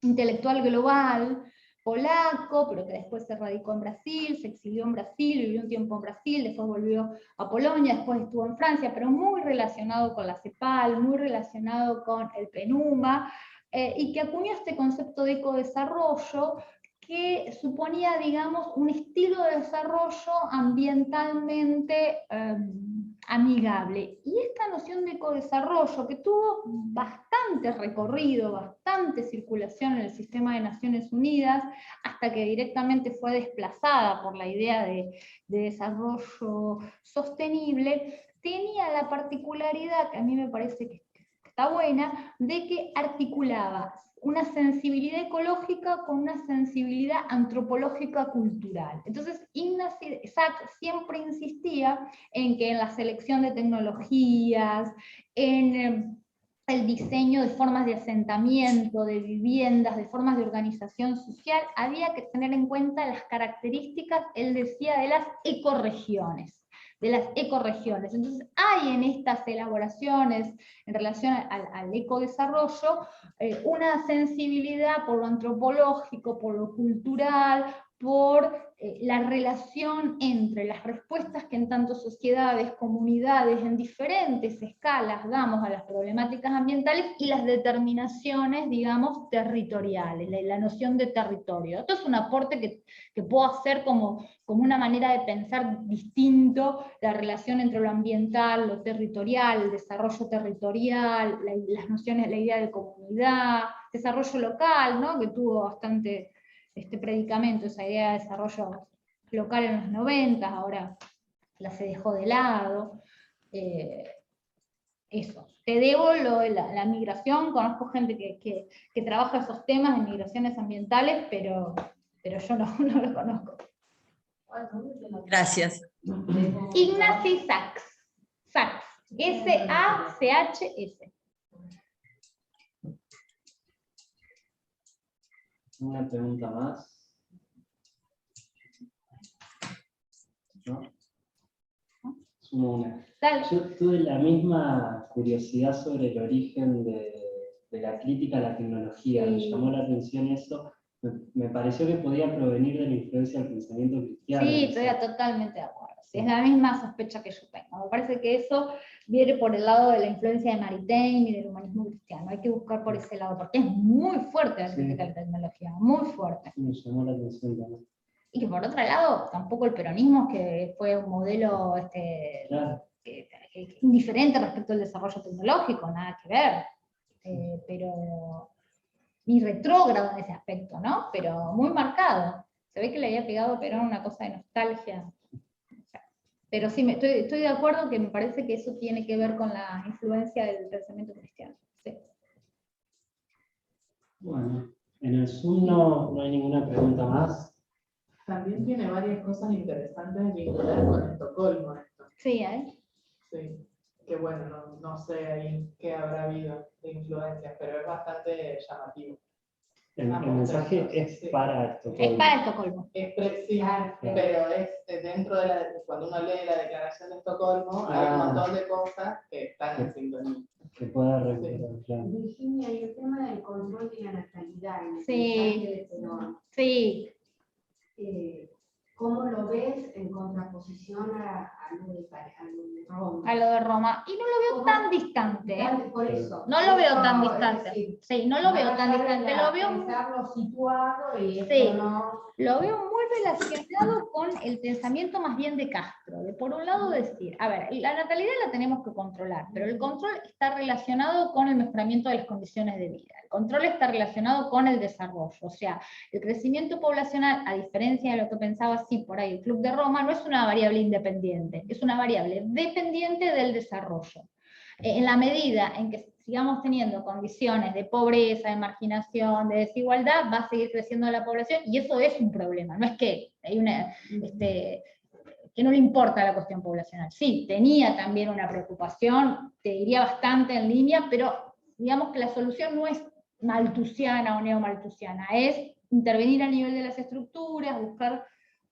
S1: intelectual global, polaco, pero que después se radicó en Brasil, se exilió en Brasil, vivió un tiempo en Brasil, después volvió a Polonia, después estuvo en Francia, pero muy relacionado con la CEPAL, muy relacionado con el PNUMA, y que acuñó este concepto de ecodesarrollo, que suponía, digamos, un estilo de desarrollo ambientalmente amigable. Y esta noción de ecodesarrollo, que tuvo bastante recorrido, bastante circulación en el sistema de Naciones Unidas, hasta que directamente fue desplazada por la idea de desarrollo sostenible, tenía la particularidad, que a mí me parece que está buena, de que articulaba una sensibilidad ecológica con una sensibilidad antropológica cultural. Entonces, Ignacy Sachs siempre insistía en que en la selección de tecnologías, en el diseño de formas de asentamiento, de viviendas, de formas de organización social, había que tener en cuenta las características, él decía, de las ecorregiones. Entonces hay en estas elaboraciones en relación al ecodesarrollo una sensibilidad por lo antropológico, por lo cultural, por la relación entre las respuestas que en tanto sociedades, comunidades, en diferentes escalas damos a las problemáticas ambientales y las determinaciones, digamos, territoriales, la noción de territorio. Esto es un aporte que puedo hacer como una manera de pensar distinto la relación entre lo ambiental, lo territorial, el desarrollo territorial, las nociones, la idea de comunidad, desarrollo local, ¿no? Que tuvo bastante predicamento, esa idea de desarrollo local en los 90, ahora se dejó de lado. Eso. Te debo lo de la migración, conozco gente que trabaja esos temas de migraciones ambientales, pero yo no lo conozco.
S4: Gracias.
S1: Ignacy Sachs. Sachs. S-A-C-H-S.
S3: Una pregunta más. ¿No? Sumo una.
S1: Dale.
S3: Yo tuve la misma curiosidad sobre el origen de la crítica a la tecnología. Me llamó la atención eso. Me pareció que podía provenir de la influencia del pensamiento cristiano.
S1: Sí,
S3: no sé.
S1: estoy totalmente de acuerdo. Sí, es la misma sospecha que yo tengo. Me parece que eso viene por el lado de la influencia de Maritain y del humanismo cristiano. Hay que buscar por ese lado, porque es muy fuerte la crítica a la tecnología, muy fuerte.
S3: Me llamó la atención también.
S1: Y que por otro lado, tampoco el peronismo, que fue un modelo
S3: Claro.
S1: indiferente respecto al desarrollo tecnológico, nada que ver. Pero ni retrógrado en ese aspecto, ¿no? Pero muy marcado. Se ve que le había pegado a Perón una cosa de nostalgia. Pero sí, estoy de acuerdo que me parece que eso tiene que ver con la influencia del pensamiento cristiano. Sí.
S3: Bueno, en el Zoom no hay ninguna pregunta más.
S2: También tiene varias cosas interesantes vinculadas con Estocolmo esto.
S1: Sí,
S2: Sí, que bueno, no sé ahí qué habrá habido de influencias, pero es bastante llamativo.
S3: El mensaje es para Estocolmo.
S1: es para Estocolmo.
S2: Es preciso, pero es dentro de cuando uno lee la declaración de Estocolmo, hay un montón de cosas que están en sintonía.
S3: Que pueda recuperar, claro.
S5: Virginia, y el tema del control de la natalidad en el
S1: Sí.
S5: mensaje de Perón,
S1: Sí.
S5: ¿cómo lo ves en contraposición a lo de Roma?
S1: A lo de Roma. Y no lo veo tan distante, ¿eh?
S5: Por eso.
S1: No lo veo tan
S5: Es
S1: distante.
S5: decir,
S1: Sí, no lo veo tan distante. Lo veo
S5: pensarlo situado y
S1: Sí.
S5: esto no.
S1: Lo veo muy relacionado con el pensamiento más bien de Castro, de por un lado decir, a ver, la natalidad la tenemos que controlar, pero el control está relacionado con el mejoramiento de las condiciones de vida, el control está relacionado con el desarrollo, o sea, el crecimiento poblacional, a diferencia de lo que pensaba así por ahí el Club de Roma, no es una variable independiente, es una variable dependiente del desarrollo. En la medida en que sigamos teniendo condiciones de pobreza, de marginación, de desigualdad, va a seguir creciendo la población y eso es un problema. No es que hay que no le importa la cuestión poblacional. Sí, tenía también una preocupación, te diría bastante en línea, pero digamos que la solución no es malthusiana o neomalthusiana, es intervenir a nivel de las estructuras, buscar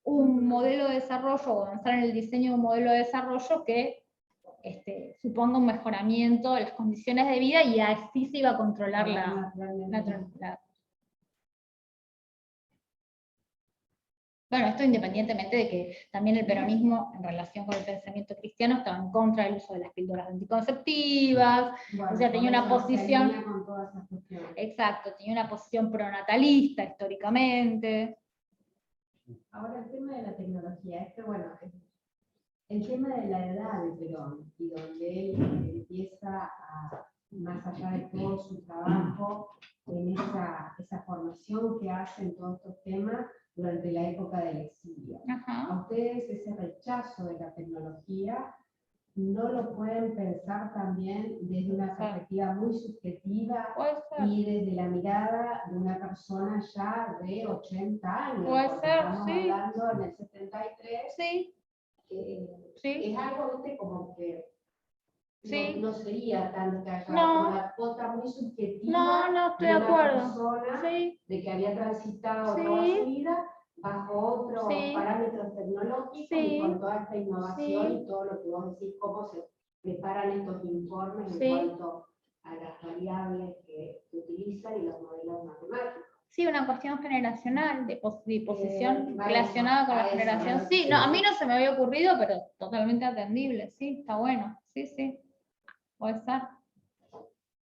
S1: un modelo de desarrollo o avanzar en el diseño de un modelo de desarrollo que suponga un mejoramiento de las condiciones de vida y así se iba a controlar la. Bueno, esto independientemente de que también el peronismo, en relación con el pensamiento cristiano, estaba en contra del uso de las píldoras anticonceptivas,
S5: Bueno,
S1: o sea, tenía una posición.
S5: con todas esas cuestiones.
S1: Exacto, tenía una posición pronatalista históricamente.
S5: Ahora el tema de la tecnología, bueno, el tema de la edad de Perón, y donde él empieza a, más allá de todo su trabajo, en esa formación que hace en todos estos temas durante la época del exilio.
S1: Ajá.
S5: A ustedes ese rechazo de la tecnología, ¿no lo pueden pensar también desde una perspectiva muy subjetiva y desde la mirada de una persona ya de 80 años?
S1: Puede
S5: Porque
S1: ser,
S5: estamos
S1: sí.
S5: hablando en el 73.
S1: Sí. Sí.
S5: Es algo, ¿viste? Como que
S1: Sí.
S5: no sería tan detallado,
S1: No.
S5: una cuota muy subjetiva
S1: No, estoy de
S5: una
S1: acuerdo.
S5: persona
S1: Sí.
S5: de que había transitado
S1: Sí.
S5: toda su vida bajo otros
S1: Sí.
S5: parámetros tecnológicos
S1: Sí.
S5: y con toda esta innovación
S1: Sí.
S5: y todo lo que vos decís, cómo se preparan estos informes
S1: Sí.
S5: en cuanto a las variables que utilizan y los modelos matemáticos.
S1: Sí, una cuestión generacional, de posición
S5: bueno,
S1: relacionada con la
S5: a eso,
S1: generación.
S5: ¿no?
S1: Sí, no, a mí no se me había ocurrido, pero totalmente atendible, sí, está bueno, sí, sí, puede ser.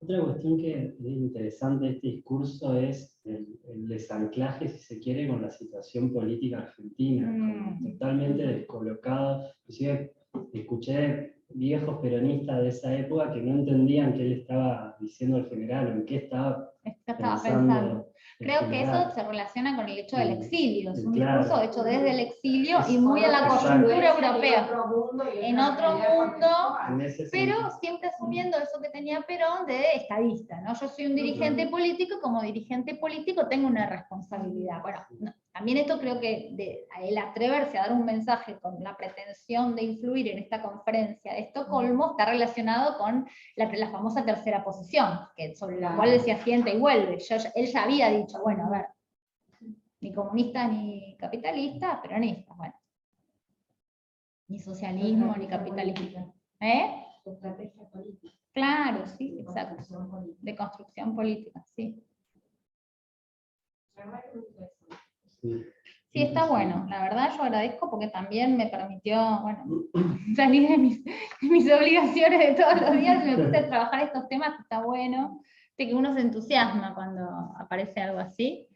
S3: Otra cuestión que es interesante de este discurso es el desanclaje, si se quiere, con la situación política argentina, como totalmente descolocado. Inclusive escuché viejos peronistas de esa época que no entendían qué le estaba diciendo el general o en qué estaba
S1: Esto estaba
S3: pensando
S1: pensando.
S3: el
S1: Creo que
S3: general.
S1: eso se relaciona con el hecho del exilio, es un
S3: Claro.
S1: discurso hecho desde el exilio y
S3: Es-
S1: muy a la
S3: exacto.
S1: coyuntura europea.
S5: En otro mundo, y
S1: En
S5: otra
S1: otro
S5: realidad
S1: mundo,
S5: contextual.
S3: En ese
S1: pero
S3: sentido.
S1: siempre asumiendo eso que tenía Perón de estadista, ¿no? Yo soy un dirigente político y como dirigente político tengo una responsabilidad. Bueno, también esto creo que a él atreverse a dar un mensaje con la pretensión de influir en esta conferencia de Estocolmo está relacionado con la famosa tercera posición, que sobre la cual decía siente y vuelve. Él ya había dicho, bueno, a ver, ni comunista ni capitalista, peronista, bueno. Ni socialismo ni capitalismo. ¿Eh?
S5: Estrategia política.
S1: Claro, sí, exacto.
S5: Construcción política.
S1: De construcción política, sí.
S5: Realmente muy interesante.
S3: Sí.
S1: Sí, está bueno. La verdad yo agradezco porque también me permitió, bueno, salir de mis obligaciones de todos los días y me puse a trabajar estos temas, que está bueno. De que uno se entusiasma cuando aparece algo así.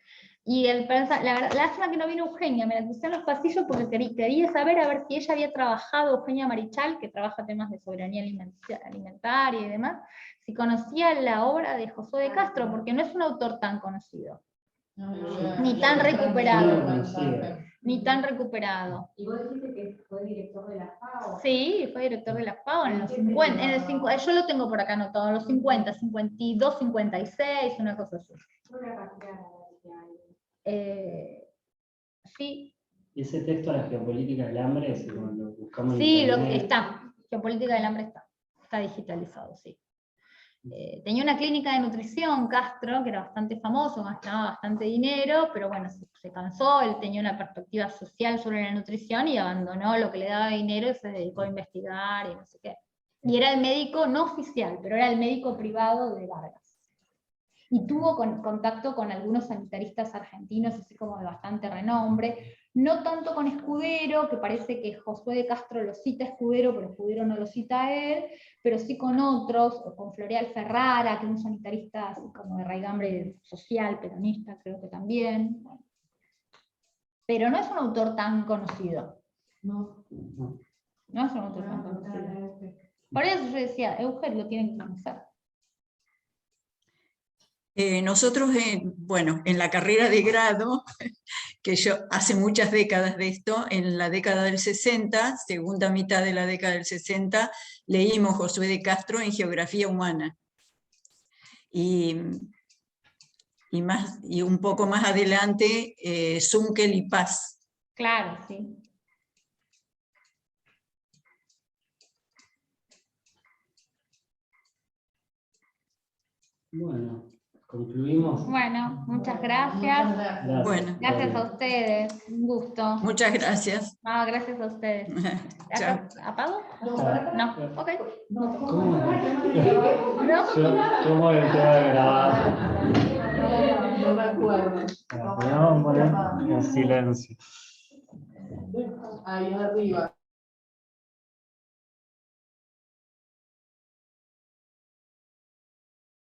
S1: Y la verdad, lástima que no vino Eugenia, me la crucé en los pasillos porque quería saber a ver si ella había trabajado, Eugenia Marichal, que trabaja temas de soberanía alimentaria y demás, si conocía la obra de Josué de Castro, porque no es un autor tan conocido. Ni tan recuperado. Ni tan recuperado.
S5: Y vos dijiste que fue director de la FAO.
S1: Sí, fue director de la FAO en los 50, yo lo tengo por acá anotado, en los 50, 52, 56, una cosa así. Sí,
S3: Y ese texto, La geopolítica del hambre, si lo buscamos en
S1: sí,
S3: internet,
S1: está. Geopolítica del hambre está digitalizado, sí. Tenía una clínica de nutrición, Castro, que era bastante famoso, gastaba bastante dinero, pero bueno, se cansó, él tenía una perspectiva social sobre la nutrición y abandonó lo que le daba dinero y se dedicó a investigar y no sé qué. Y era el médico, no oficial, pero era el médico privado de Vargas. Y tuvo contacto con algunos sanitaristas argentinos, así como de bastante renombre, no tanto con Escudero, que parece que Josué de Castro lo cita a Escudero, pero Escudero no lo cita a él, pero sí con otros, o con Floreal Ferrara, que es un sanitarista así como de raigambre social, peronista, creo que también. Pero no es un autor tan conocido.
S5: No.
S1: No es un autor tan conocido. Por eso yo decía, Eugenio lo tienen que conocer.
S4: Nosotros, bueno, en la carrera de grado, que yo hace muchas décadas de esto, en la década del 60, segunda mitad de la década del 60, leímos Josué de Castro en Geografía Humana. Y un poco más adelante, Zunkel y Paz.
S1: Claro, sí.
S3: bueno, concluimos.
S1: Bueno, muchas gracias.
S3: Gracias.
S4: Bueno.
S1: Gracias a ustedes, un gusto.
S4: Muchas gracias.
S1: No, gracias a ustedes.
S4: Chao.
S1: ¿Apago?
S3: Chao.
S1: No, ok.
S3: ¿Cómo?
S1: ¿No?
S3: ¿Cómo el tema de grabar?
S2: No me acuerdo.
S3: Vamos a poner en silencio.
S2: Ahí arriba.